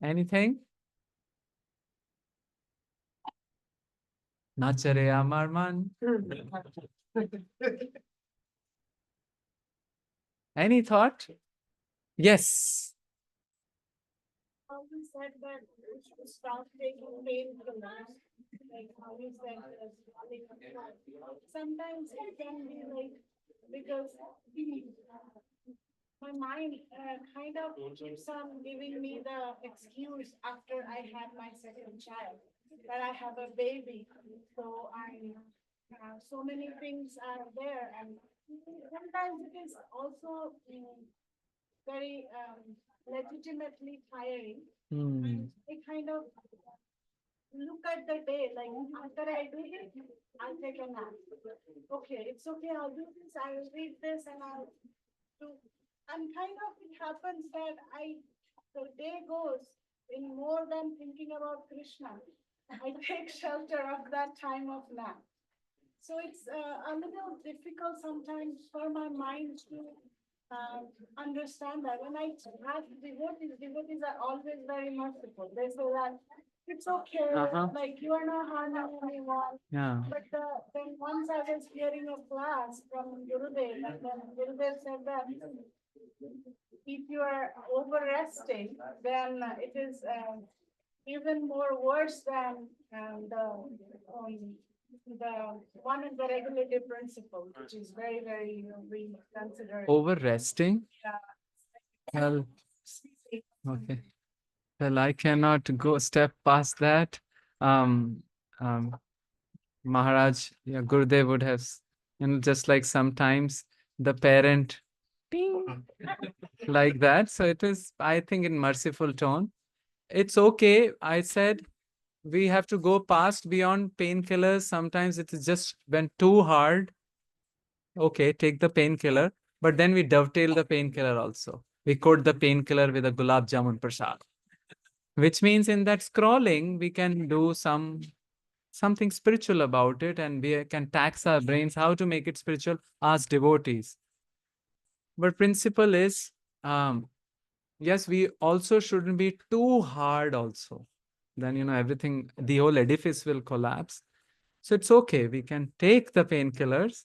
Anything? Nachare amar man. Any thought? Yes.
How we said that we should stop taking painkillers, like how we said sometimes it can be like because my mind kind of keeps on giving me the excuse after I have my second child that I have a baby, so I so many things are there, and sometimes it is also very legitimately tiring. And I kind of look at the day, like after I do it, I'll take a nap. Okay, it's okay, I'll do this, I'll read this, and I'll do. And kind of it happens that the day goes in more than thinking about Krishna. I take shelter of that time of nap. So it's a little difficult sometimes for my mind to understand that. When I ask devotees are always very merciful. They say that it's okay, like you are not harming anyone.
Yeah.
But then once I was hearing a class from Gurudev, and then Gurudev said that if you are over resting, then it is even more worse than the one in the regulative principle, which is very, very, we consider.
Over resting? Well,
uh,
okay. Well, I cannot go step past that. Um, um, Maharaj, yeah, Gurudev would have, just like sometimes the parent, "Ting," like that. So it is, I think, in merciful tone. It's okay. I said we have to go past beyond painkillers. Sometimes it is just when too hard. Okay, take the painkiller, but then we dovetail the painkiller also. We coat the painkiller with a gulab jamun prasad, which means in that scrolling we can do something spiritual about it, and we can tax our brains how to make it spiritual as devotees. But principle is, yes, we also shouldn't be too hard also. Then, everything, the whole edifice will collapse. So it's okay. We can take the painkillers,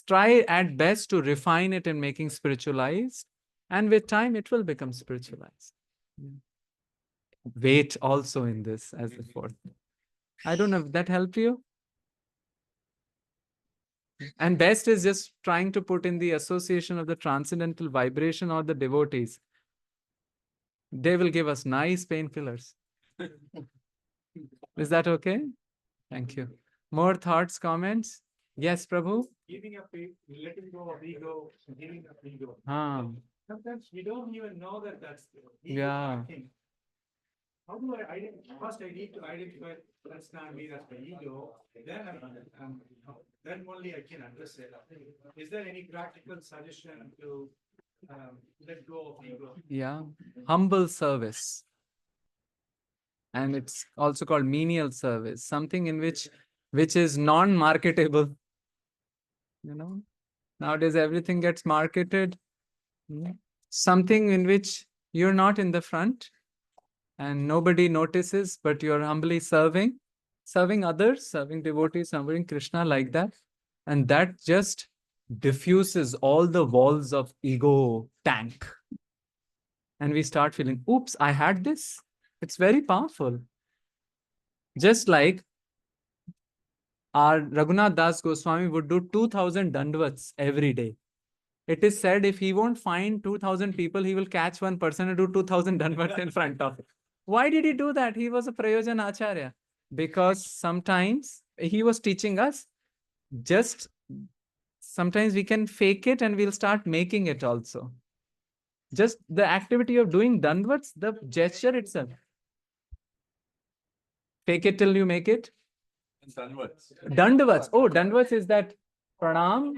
try at best to refine it in making spiritualized, and with time it will become spiritualized. Wait also in this as the fourth. I don't know if that helped you. And best is just trying to put in the association of the transcendental vibration or the devotees. They will give us nice painkillers. Is that okay? Thank you. More thoughts, comments? Yes, Prabhu?
Giving up, letting go of ego, giving up ego. Sometimes we don't even know that that's ego.
Yeah.
How do I identify? First, I need to identify that's not me, that's my ego. Then only I can address it. Is there any practical suggestion to let go of ego?
Yeah. Humble service. And it's also called menial service, something in which is non-marketable. Nowadays everything gets marketed. Something in which you're not in the front and nobody notices, but you're humbly serving others, serving devotees, serving Krishna like that. And that just diffuses all the walls of ego tank. And we start feeling, oops, I had this. It's very powerful. Just like our Raghunath Das Goswami would do 2000 dandavats every day. It is said if he won't find 2000 people, he will catch one person and do 2000 dandavats in front of it. Why did he do that? He was a Prayojan Acharya. Because sometimes he was teaching us, just sometimes we can fake it and we'll start making it also. Just the activity of doing dandavats, the gesture itself. Fake it till you make it. Dandavats. Oh, dandavats is that pranam,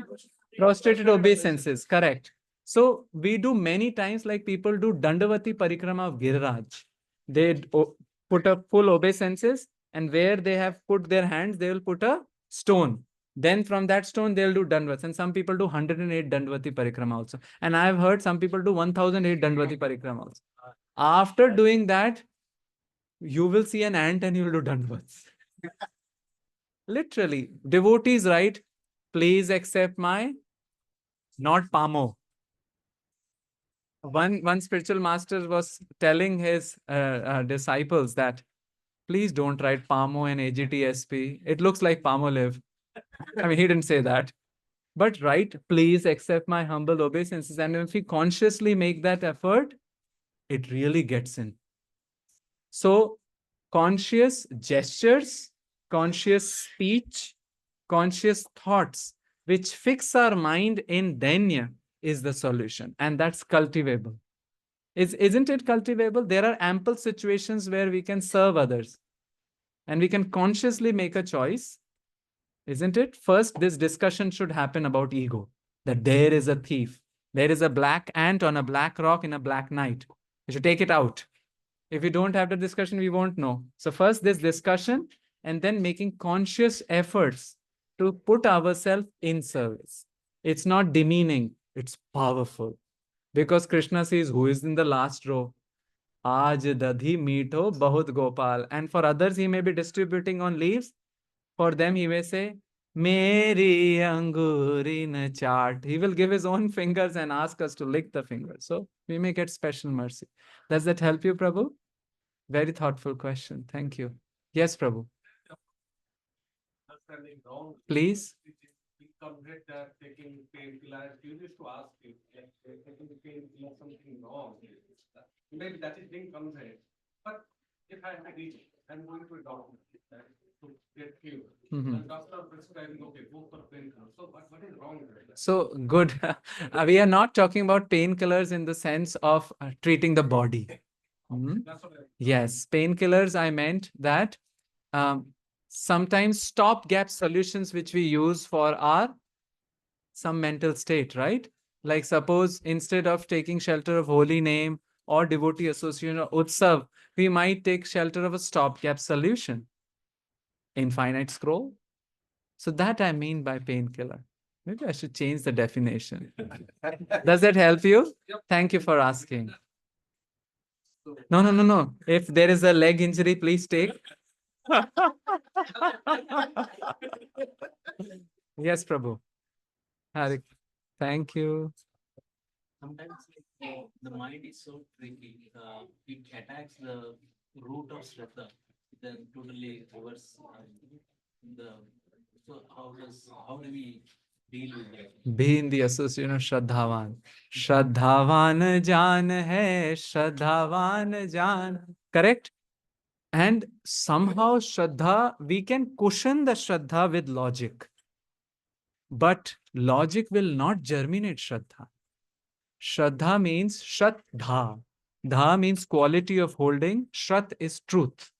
prostrated obeisances. Correct. So we do many times, like people do dandavati parikrama of Giriraj. They put a full obeisances, and where they have put their hands, they will put a stone. Then from that stone, they'll do dandavats. And some people do 108 dandavati parikrama also. And I've heard some people do 1008 dandavati parikrama also. After doing that, you will see an ant and you will do dandavats. Literally, devotees write, please accept my, not pamo. One spiritual master was telling his disciples that, please don't write pamo and AGTSP. It looks like Palmolive. I mean, he didn't say that. But write, please accept my humble obeisances. And if we consciously make that effort, it really gets in. So, conscious gestures, conscious speech, conscious thoughts, which fix our mind in danya, is the solution. And that's cultivable. Isn't it cultivable? There are ample situations where we can serve others and we can consciously make a choice, isn't it? First, this discussion should happen about ego, that there is a thief. There is a black ant on a black rock in a black night. You should take it out. If we don't have the discussion, we won't know. So first this discussion and then making conscious efforts to put ourselves in service. It's not demeaning, it's powerful. Because Krishna says, who is in the last row? Aaj dadhi meetho bahut gopal. And for others, he may be distributing on leaves. For them, he may say, Meri anguri na chaat. He will give his own fingers and ask us to lick the fingers. So we may get special mercy. Does that help you, Prabhu? Very thoughtful question. Thank you. Yes, Prabhu. Please.
Taking painkillers, you used to ask you, like, taking painkillers, something wrong. Maybe that is being conveyed. But if I am a reach, I'm going to a doctor to get cured. And doctor prescribing, okay, go for painkillers. So what is wrong with that?
So good. We are not talking about painkillers in the sense of treating the body.
That's what I
Yes, painkillers, I meant that sometimes stopgap solutions which we use for our some mental state, right? Like suppose instead of taking shelter of holy name or devotee association or utsav, we might take shelter of a stopgap solution, infinite scroll. So that I mean by painkiller. Maybe I should change the definition. Does that help you?
Yep.
Thank you for asking. No. If there is a leg injury, please take. Yes, Prabhu. Harik. Thank you.
Sometimes the mind is so tricky. It attacks the root of Shraddha, then totally reverse the. So how do we deal with that?
Be in the association of Shraddhavan. Shraddhavan Jan hai, Shraddhavan Jan. Correct? And somehow Shraddha, we can cushion the Shraddha with logic. But logic will not germinate Shraddha. Shraddha means Shraddha. Dha means quality of holding. Shrat is truth.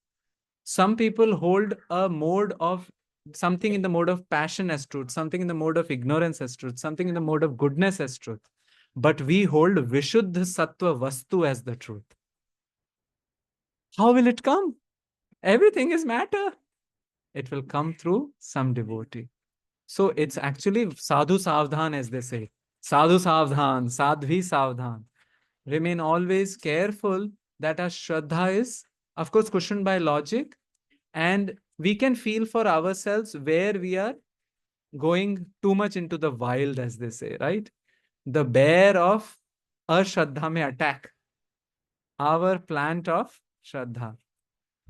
Some people hold a mode of something in the mode of passion as truth, something in the mode of ignorance as truth, something in the mode of goodness as truth. But we hold Vishuddha Sattva Vastu as the truth. How will it come? Everything is matter. It will come through some devotee. So it's actually sadhu savdhan, as they say. Sadhu savdhan, sadhvi savdhan. Remain always careful that our Shraddha is, of course, cushioned by logic, and we can feel for ourselves where we are going too much into the wild, as they say, right? The bear of Ashraddha may attack our plant of Shraddha.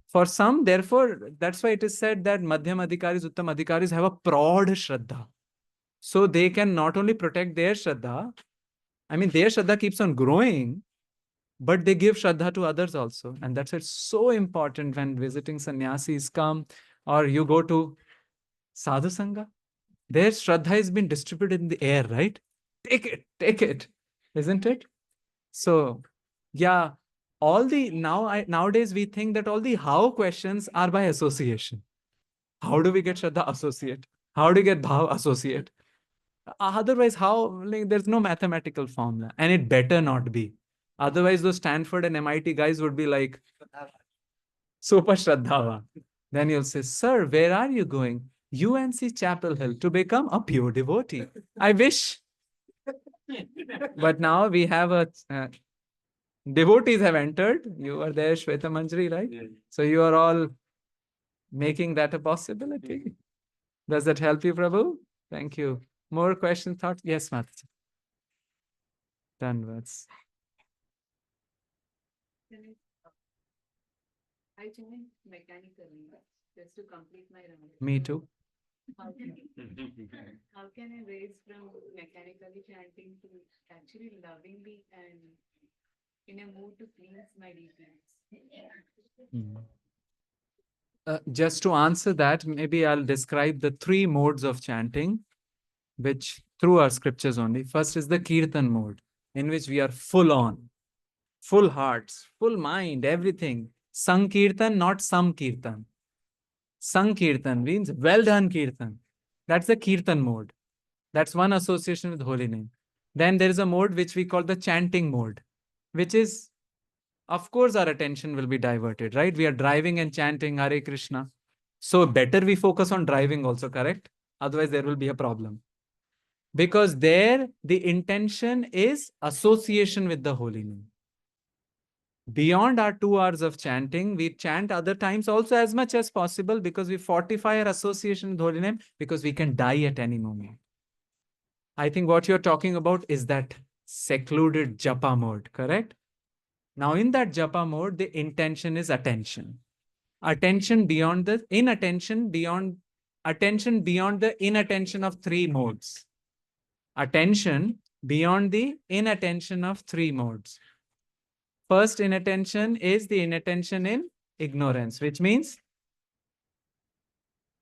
For some, therefore, that's why it is said that Madhyam Adhikaris, Uttam Adhikaris have a proud Shraddha. So they can not only protect their Shraddha, I mean, their Shraddha keeps on growing, but they give Shraddha to others also. And that's it's so important when visiting sannyasis come or you go to Sadhu Sangha. Their Shraddha has been distributed in the air, right? Take it, isn't it? So, yeah, nowadays we think that all the how questions are by association. How do we get Shraddha? Associate. How do you get Bhav? Associate. Otherwise, how? Like, there's no mathematical formula, and it better not be. Otherwise, those Stanford and MIT guys would be like, super Shraddhava. Then you'll say, sir, where are you going? UNC Chapel Hill to become a pure devotee. I wish. But now we have a devotees have entered. You are there, Shweta Manjari, right?
Yeah.
So you are all making that a possibility. Does that help you, Prabhu? Thank you. More questions, thoughts? Yes, Mat. Done.
I joined mechanically just to complete my round.
Me too.
How can I raise from mechanically chanting to actually lovingly and in a mood to please my deities?
Just to answer that, maybe I'll describe the 3 modes of chanting, which through our scriptures only. First is the Kirtan mode, in which we are full on. full hearts, full mind, everything. Sankirtan, not some kirtan. Sankirtan means well done kirtan. That's the kirtan mode. That's one association with holy name. Then there is a mode which we call the chanting mode, which is, of course, our attention will be diverted, right? We are driving and chanting Hare Krishna. So better we focus on driving also, correct? Otherwise, there will be a problem. Because there, the intention is association with the holy name. Beyond our 2 hours of chanting, we chant other times also as much as possible because we fortify our association with holy name because we can die at any moment. I think what you're talking about is that secluded japa mode, correct? Now, in that japa mode, the intention is attention. Attention beyond the inattention, attention beyond the inattention of 3 modes. Attention beyond the inattention of 3 modes. First inattention is the inattention in ignorance, which means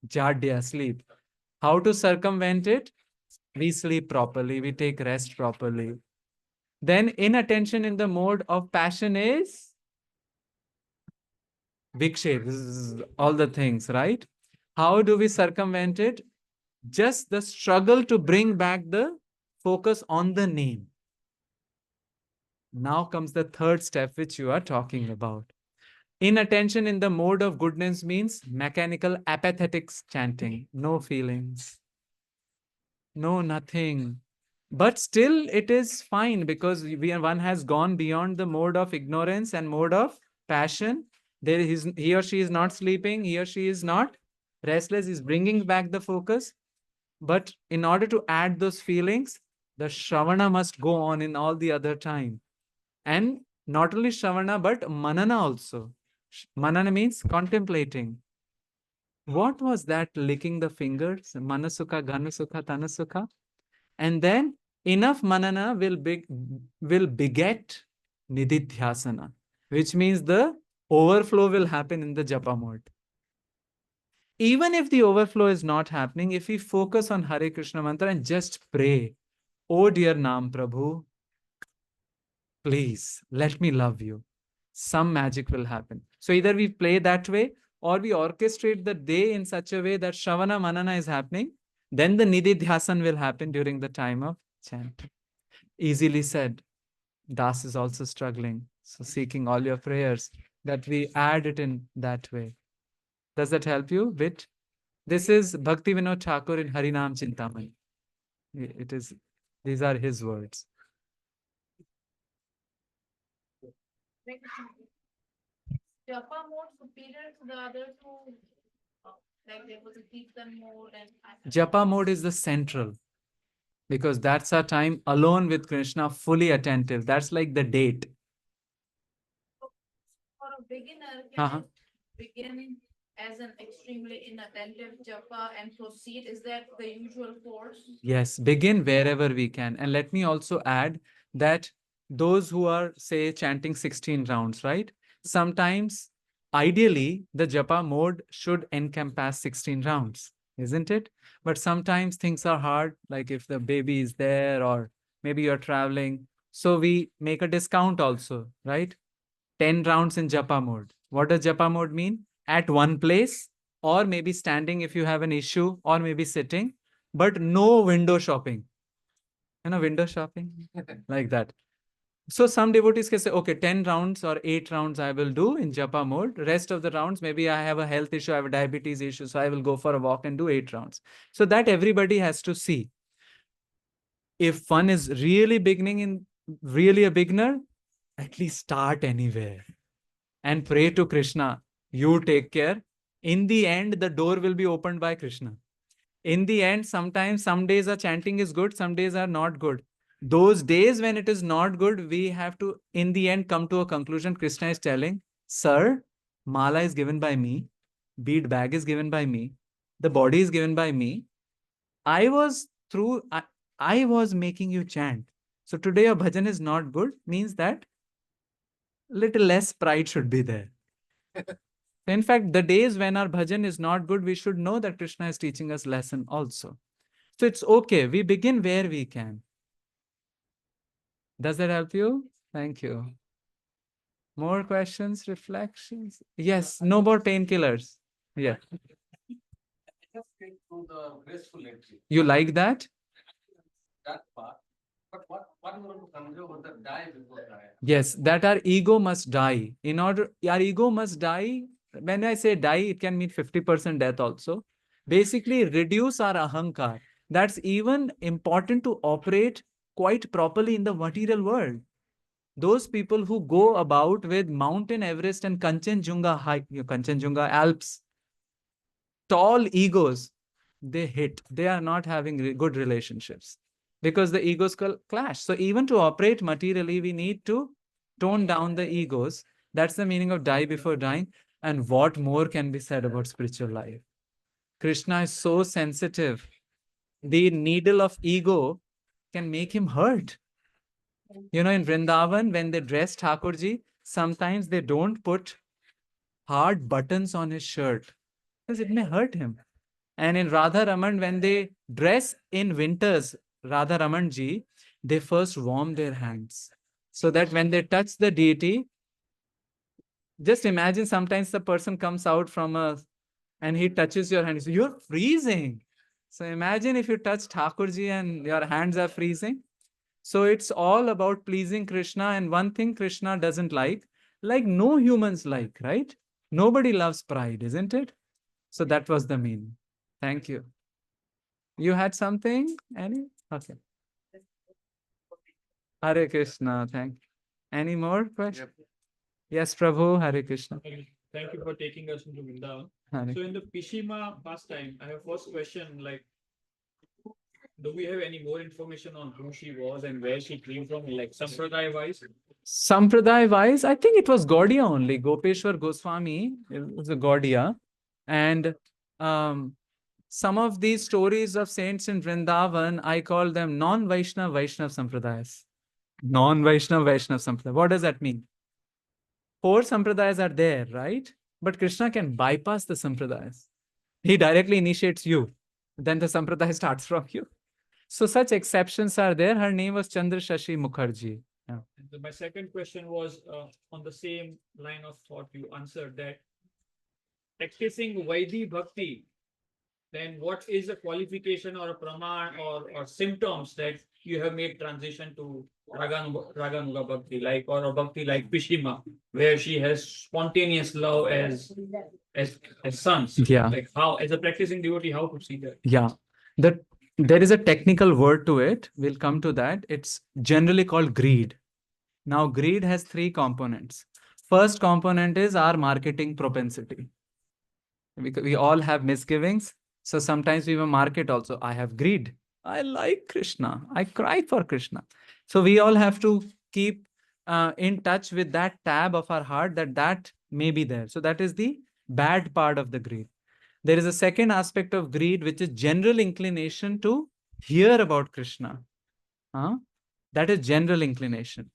jadya, sleep. How to circumvent it? We sleep properly, we take rest properly. Then inattention in the mode of passion is vikshev, all the things, right? How do we circumvent it? Just the struggle to bring back the focus on the name. Now comes the third step, which you are talking about. Inattention in the mode of goodness means mechanical apathetic chanting, no feelings, no nothing. But still, it is fine because one has gone beyond the mode of ignorance and mode of passion. He or she is not sleeping, he or she is not restless, is bringing back the focus. But in order to add those feelings, the Shravana must go on in all the other time. And not only Shravana, but Manana also. Manana means contemplating. What was that licking the fingers? Manasukha, Ghanasukha, Tanasukha. And then enough manana will beget nididhyasana, which means the overflow will happen in the japa mode. Even if the overflow is not happening, if we focus on Hare Krishna mantra and just pray, oh dear Nam Prabhu, please let me love you, some magic will happen. So either we play that way or we orchestrate the day in such a way that Shravana Manana is happening, then the Nididhyasan will happen during the time of chant. Easily said. Das is also struggling. So seeking all your prayers that we add it in that way. Does that help you bit? This is Bhakti Vinod Thakur in Harinam Chintamani. It is, these are his words.
Japa mode superior to the other two, like there was a Kirtan mode and.
Japa mode is the central because that's our time alone with Krishna, fully attentive. That's like the date.
For a beginner, can begin as an extremely inattentive japa and proceed? Is that the usual course?
Yes, begin wherever we can. And let me also add that those who are, say, chanting 16 rounds, right? Sometimes, ideally, the japa mode should encompass 16 rounds, isn't it? But sometimes things are hard, like if the baby is there or maybe you're traveling. So we make a discount also, right? 10 rounds in japa mode. What does japa mode mean? At one place, or maybe standing if you have an issue, or maybe sitting, but no window shopping. Window shopping like that. So some devotees can say, okay, 10 rounds or 8 rounds I will do in japa mode. Rest of the rounds, maybe I have a health issue, I have a diabetes issue, so I will go for a walk and do 8 rounds. So that everybody has to see. If one is really really a beginner, at least start anywhere and pray to Krishna. You take care. In the end, the door will be opened by Krishna. In the end, sometimes some days our chanting is good, some days are not good. Those days when it is not good, we have to, in the end, come to a conclusion. Krishna is telling, sir, mala is given by me, bead bag is given by me, the body is given by me. I was making you chant. So today your bhajan is not good, means that little less pride should be there. In fact, the days when our bhajan is not good, we should know that Krishna is teaching us lesson also. So it's okay. We begin where we can. Does that help you? Thank you. More questions, reflections? Yes, no more painkillers. Yeah.
Just get through the graceful entry.
You like that?
That part. But what you want to convey over the die before die?
Yes, that our ego must die. In order, our ego must die. When I say die, it can mean 50% death also. Basically, reduce our ahankar. That's even important to operate quite properly in the material world. Those people who go about with Mountain Everest and Kanchenjunga high, Kanchenjunga Alps, tall egos, they hit. They are not having good relationships because the egos clash. So even to operate materially, we need to tone down the egos. That's the meaning of die before dying. And what more can be said about spiritual life? Krishna is so sensitive. The needle of ego can make him hurt. You know, in Vrindavan, when they dress Thakurji, sometimes they don't put hard buttons on his shirt because it may hurt him. And in Radha Raman, when they dress in winters, Radha Raman ji, they first warm their hands so that when they touch the deity, just imagine sometimes the person comes out from a and he touches your hand. So you're freezing. So imagine if you touch Thakurji and your hands are freezing. So it's all about pleasing Krishna. And one thing Krishna doesn't like no humans like, right? Nobody loves pride, isn't it? So that was the meaning. Thank you. You had something? Any? Okay. Hare Krishna. Thank you. Any more questions? Yes, Prabhu. Hare Krishna.
Thank you for taking us into Vrindavan.
Hare.
So in the Pishima pastime, I have first question like, do we have any more information on who she was and where she came from, like Sampradaya wise?
Sampradaya wise, I think it was Gaudiya only. Gopeshwar Goswami was a Gaudiya. And some of these stories of saints in Vrindavan, I call them non-Vaishnav Vaishnav Sampradayas. Non-Vaishnav Vaishnav Sampradaya. What does that mean? 4 Sampradayas are there, right? But Krishna can bypass the Sampradayas. He directly initiates you. Then the Sampradaya starts from you. So such exceptions are there. Her name was Chandra Shashi Mukherjee. Yeah.
And my second question was on the same line of thought you answered that practicing Vaidhi Bhakti, then what is the qualification or a praman or symptoms that you have made transition to Raganuga Bhakti, like or a Bhakti like Pishima, where she has spontaneous love as sons.
Yeah.
Like how, as a practicing devotee, how to see that?
Yeah. There is a technical word to it. We'll come to that. It's generally called greed. Now, greed has 3 components. First component is our marketing propensity. We all have misgivings. So sometimes we will market also. I have greed. I like Krishna. I cry for Krishna. So we all have to keep in touch with that tab of our heart that may be there. So that is the bad part of the greed. There is a second aspect of greed, which is general inclination to hear about Krishna. That is general inclination.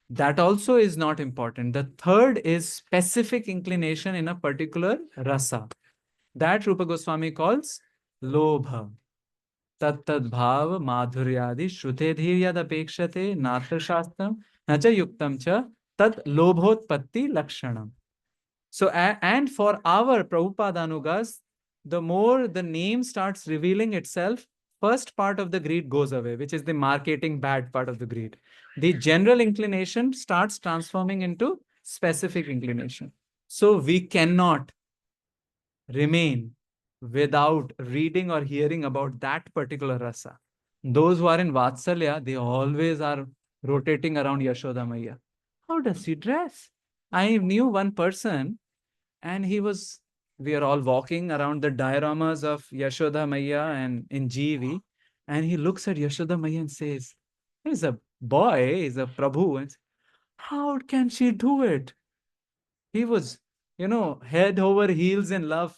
That also is not important. The third is specific inclination in a particular rasa. That Rupa Goswami calls lobha. Tat bhav madhuryadi shrute dhiryad apekshate natra shastram nacha yuktam cha tat lobhotpatti lakshanam. So, and for our Prabhupada Anugas, the more the name starts revealing itself, first part of the greed goes away, which is the marketing bad part of the greed. The general inclination starts transforming into specific inclination. So we cannot remain without reading or hearing about that particular rasa. Those who are in Vatsalya, they always are rotating around Yashoda Maya. How does she dress? I knew one person and we are all walking around the dioramas of Yashoda Maya and in GV. And he looks at Yashoda Maya and says, he's a boy, he's a Prabhu. And how can she do it? He was, head over heels in love,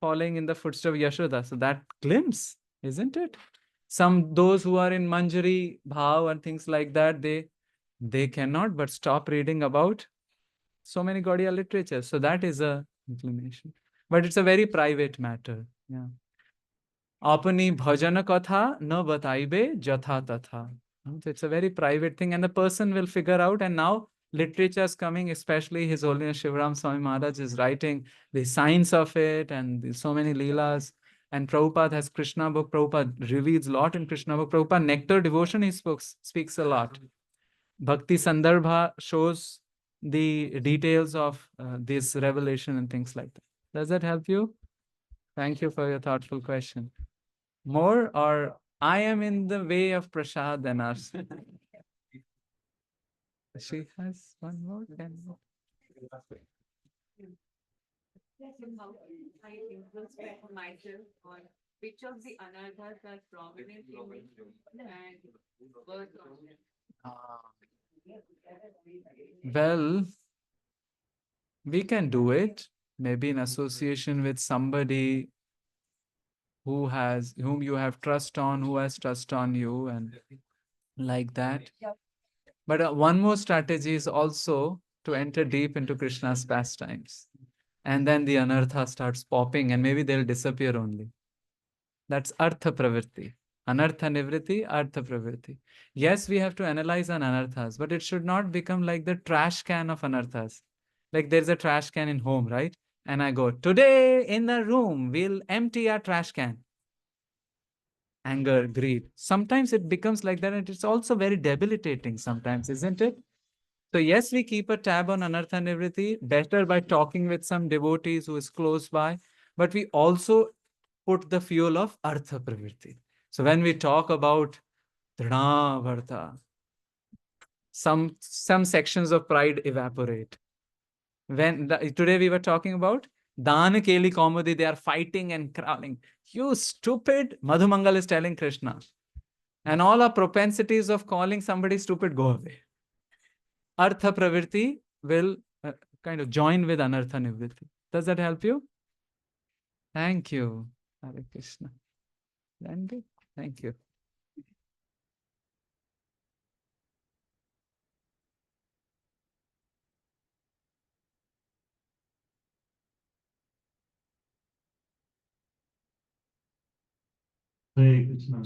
following in the footsteps of Yashoda. So that glimpse, isn't it? Those who are in Manjari, Bhav and things like that, they cannot but stop reading about so many Gaudiya literature. So that is a inclination. But it's a very private matter. Yeah. Apani bhajana katha na bataibe jatha tatha. So it's a very private thing and the person will figure out. And now literature's coming, especially His Holiness Shivaram Swami Maharaj is writing the science of it and so many leelas. And Prabhupada has Krishna book. Prabhupada reveals a lot in Krishna book. Prabhupada Nectar Devotion, he speaks a lot. Bhakti Sandarbha shows the details of this revelation and things like that. Does that help you? Thank you for your thoughtful question. More, or I am in the way of prasad and ours? She has one more.
How I introspect myself on which of the anarthas are prominent in me and work on them.
Well, we can do it maybe in association with somebody whom you have trust on, who has trust on you, and like that. But one more strategy is also to enter deep into Krishna's pastimes. And then the anartha starts popping and maybe they'll disappear only. That's artha pravritti. Anartha nivritti, artha pravritti. Yes, we have to analyze an anarthas, but it should not become like the trash can of anarthas. Like there's a trash can in home, right? And I go, today in the room, we'll empty our trash can. Anger, greed. Sometimes it becomes like that, and it's also very debilitating sometimes, isn't it? So yes, we keep a tab on anartha nivritti, better by talking with some devotees who is close by, but we also put the fuel of artha pravritti. So when we talk about dranavarta, some sections of pride evaporate. Today we were talking about Dana Keli Kaumudi, they are fighting and crawling. You stupid, Madhumangal is telling Krishna. And all our propensities of calling somebody stupid go away. Artha pravritti will kind of join with anartha nivritti. Does that help you? Thank you. Hare Krishna. Randy, thank you.
Hare Krishna.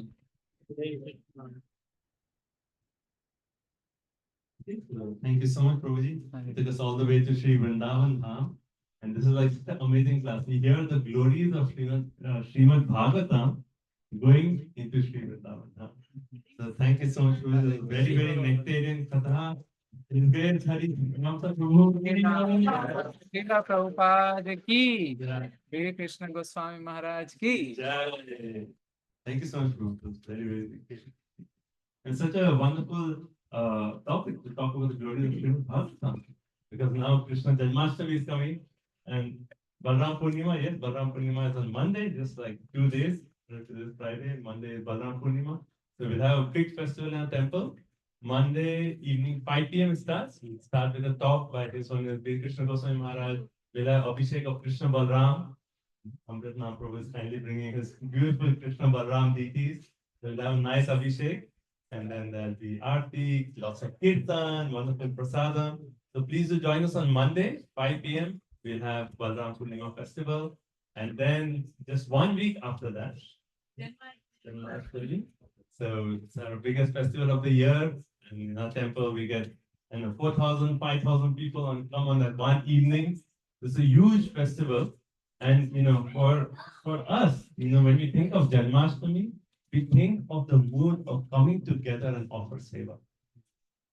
Thank you so much, Prabhuji. You took us all the way to Sri Vrindavan Dham. And this is like such an amazing class. We hear the glories of Srimad Bhagavatam going into Sri Vrindavan Dham. So thank you so much, Prabhuji. Very, very nectarian katha. In great Hari Vamsa Prabhu.
Srila Prabhupada ki, Hare Krishna Goswami Maharaj ki.
Jai. Thank you so much, Prabhu. It was very, very educational. And such a wonderful topic to talk about the glory of Srimad Bhagavatam. Because now Krishna Janmashtami is coming and Balram Purnima, yes, Balram Purnima is on Monday, just like 2 days. This Friday, Monday is Balram Purnima. So we'll have a big festival in our temple. Monday evening, 5 p.m. it starts. We'll start with a talk by His Holiness Krishna Goswami Maharaj. We'll have Abhishek of Krishna Balram. Amrit Nam Prabhu is kindly bringing his beautiful Krishna Balram deities. We'll have a nice Abhishek. And then there'll be Aarti, lots of Kirtan, wonderful Prasadam. So please do join us on Monday, 5 p.m. We'll have Balram Purnima Festival. And then just 1 week after that, Janmashtami. So it's our biggest festival of the year. And in our temple, we get 4,000, 5,000 people come on that one evening. It's a huge festival. And for us, when we think of Janmashtami, we think of the mood of coming together and offer seva.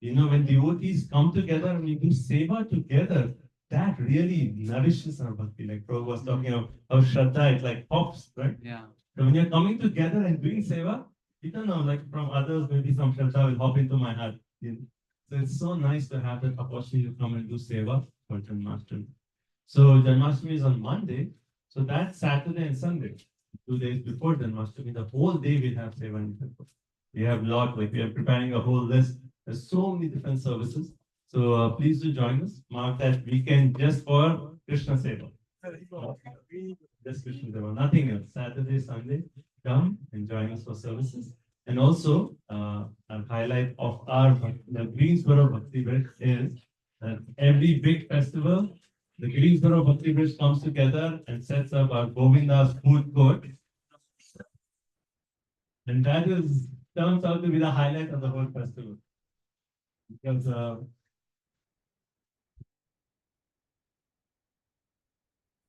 When devotees come together and we do seva together, that really nourishes our bhakti. Like Prabhu was talking of how Shraddha, it like pops, right?
Yeah.
So when you're coming together and doing seva, you don't know, like from others, maybe some Shraddha will hop into my heart. So it's so nice to have that opportunity to come and do seva for Janmashtami. So Janmashtami is on Monday. So that's Saturday and Sunday, 2 days before Janmashtami. The whole day we have seva in the temple. We have lot, like we are preparing a whole list. There's so many different services. So please do join us. Mark that weekend just for Krishna seva. Just Krishna seva, nothing else. Saturday, Sunday, come and join us for services. And also, a highlight of the Greensboro Bhakti Bridge is that every big festival, the Greensboro Bhakti Bridge comes together and sets up our Govinda's food court. And that turns out to be the highlight of the whole festival. Because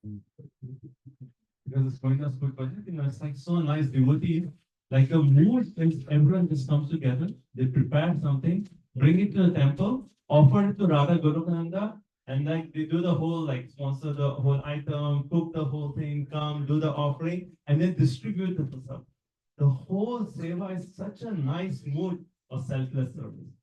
Because it's going to a school project, it's like so nice devotee. Like the mood is everyone just comes together, they prepare something, bring it to the temple, offer it to Radha Gorukananda, and like they do the whole like sponsor the whole item, cook the whole thing, come do the offering, and then distribute the prasad. The whole seva is such a nice mood of selfless service.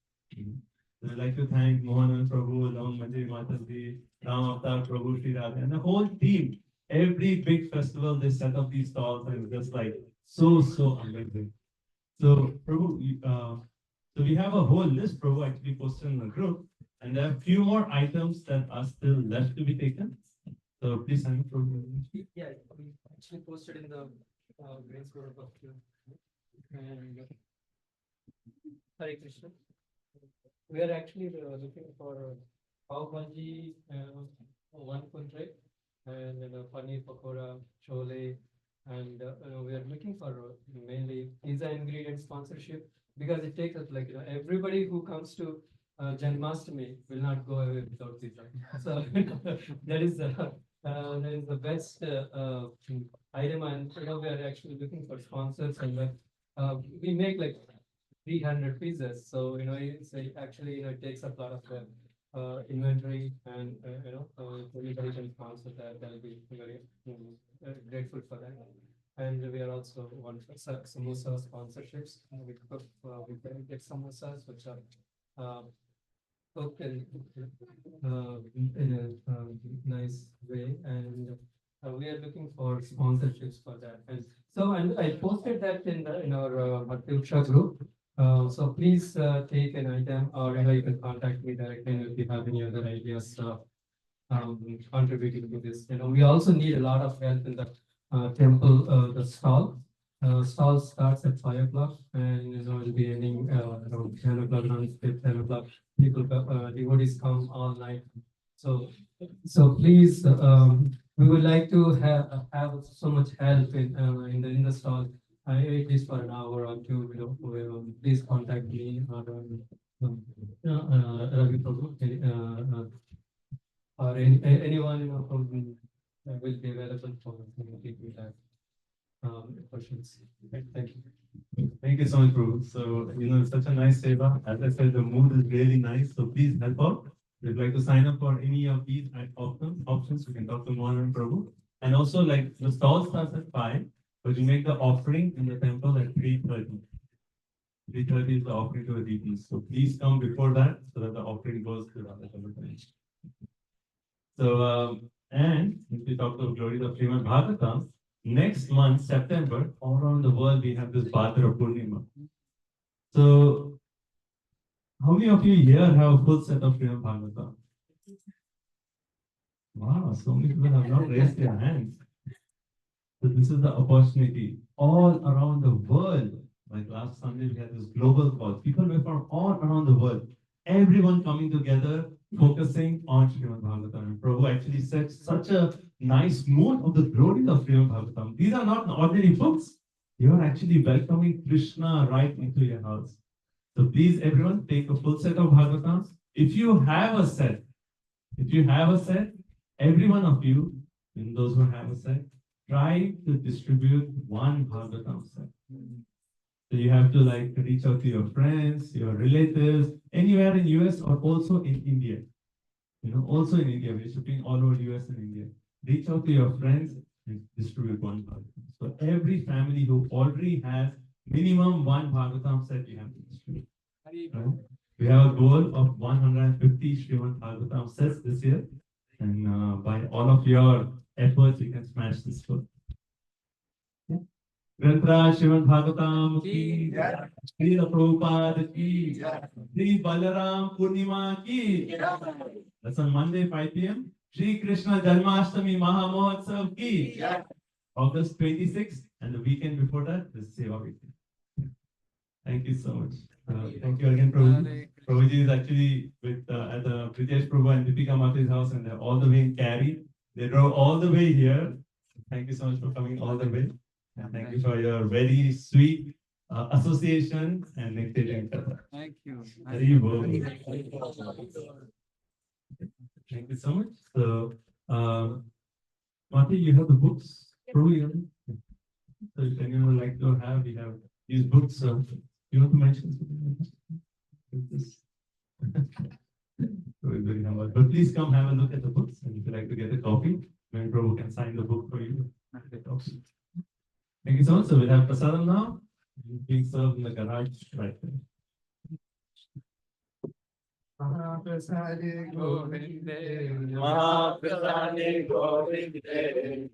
So I'd like to thank Mohan and Prabhu, Long Manjari Mataji, Ram Avatar, Prabhu Sri Radha, and the whole team. Every big festival, they set up these stalls and it's just like so amazing. So, Prabhu, so we have a whole list, Prabhu actually posted in the group, and there are a few more items that are still left to be taken. So please sign up, Prabhu.
Yeah, we actually posted in the Grace group of you. And Hare Krishna. We are actually looking for pav bhaji, one kuntre, and paneer pakora, chole, and we are looking for mainly pizza ingredient sponsorship because it takes us like everybody who comes to Janmashtami will not go away without pizza. So that is the best item, and we are actually looking for sponsors, and we make like 300 pieces. So, it's actually, it takes up a lot of inventory, and, if anybody can sponsor that, that'll be very grateful for that. And we are also want for samosa sponsorships. We cook, we can get samosas, which are cooked in a nice way, and we are looking for sponsorships for that. And so, and I posted that in our Bhakti Utsha group. So please take an item, or you can contact me directly if you have any other ideas contributing to this. We also need a lot of help in the temple, the stall. Stall starts at 5 o'clock, and it'll be ending around 10 o'clock, around 10 o'clock. People, devotees come all night. So please, we would like to have so much help in the stall. At least for an hour or two, please contact me or Ravi Prabhu, or anyone from will be available for people that questions. Thank you.
Thank you so much, Prabhu. So, it's such a nice seva. As I said, the mood is really nice. So please help out. If you'd like to sign up for any of these options, you can talk to Mohan and Prabhu. And also, like, the stall starts at 5, but you make the offering in the temple at 3:30. 3:30 is the offering to the deities. So please come before that so that the offering goes to the other temple. So, and if we talk to glory of Srimad Bhagavatam, next month, September, all around the world, we have this Bhadra Purnima. So, how many of you here have a full set of Srimad Bhagavatam? Wow, so many people have not raised their hands. So this is the opportunity all around the world. Like last Sunday, we had this global call. People were from all around the world. Everyone coming together, focusing on Srimad Bhagavatam. And Prabhu actually said such a nice mood of the glories of Srimad Bhagavatam. These are not ordinary books. You are actually welcoming Krishna right into your house. So please, everyone, take a full set of Bhagavatams. If you have a set, every one of you, in those who have a set, try to distribute one Bhagavatam set. So you have to like reach out to your friends, your relatives, anywhere in US or also in India. Also in India, we're shipping all over US and India. Reach out to your friends and distribute one Bhagavatam. So every family who already has minimum one Bhagavatam set, you have to distribute. Right? We have a goal of 150 Srimad Bhagavatam sets this year. And by all of your efforts, you can smash this goal. Grantra Srimad Bhagavatam ki jai. Sri Prabhupada ki jai. Sri Balaram Purnima ki jai. That's on Monday, 5 p.m. Sri Krishna Janmashtami Mahamotsav ki jai. August 26th, and the weekend before that, this Seva weekend. Thank you so much. Thank you again, Prabhu. Prabhuji is actually with at the Pritesh Prabhu and Deepika Mata's house, and they're all the way in Cary. They drove all the way here. Thank you so much for coming all the way. And thank you for your very sweet association and nectarian.
Thank you.
Very well. Thank you so much. So, Mati, you have the books? Prabhu, you have them? So if anyone would like to have, we have these books. You want to mention something? Like this? So it's very humble. But please come have a look at the books, and if you'd like to get a copy, then Prabhu can sign the book for you. Thank you so much. So we'll have prasadam now. It's being served in the garage right there.
Mahaprasade Govinde, Mahaprasade Govinde,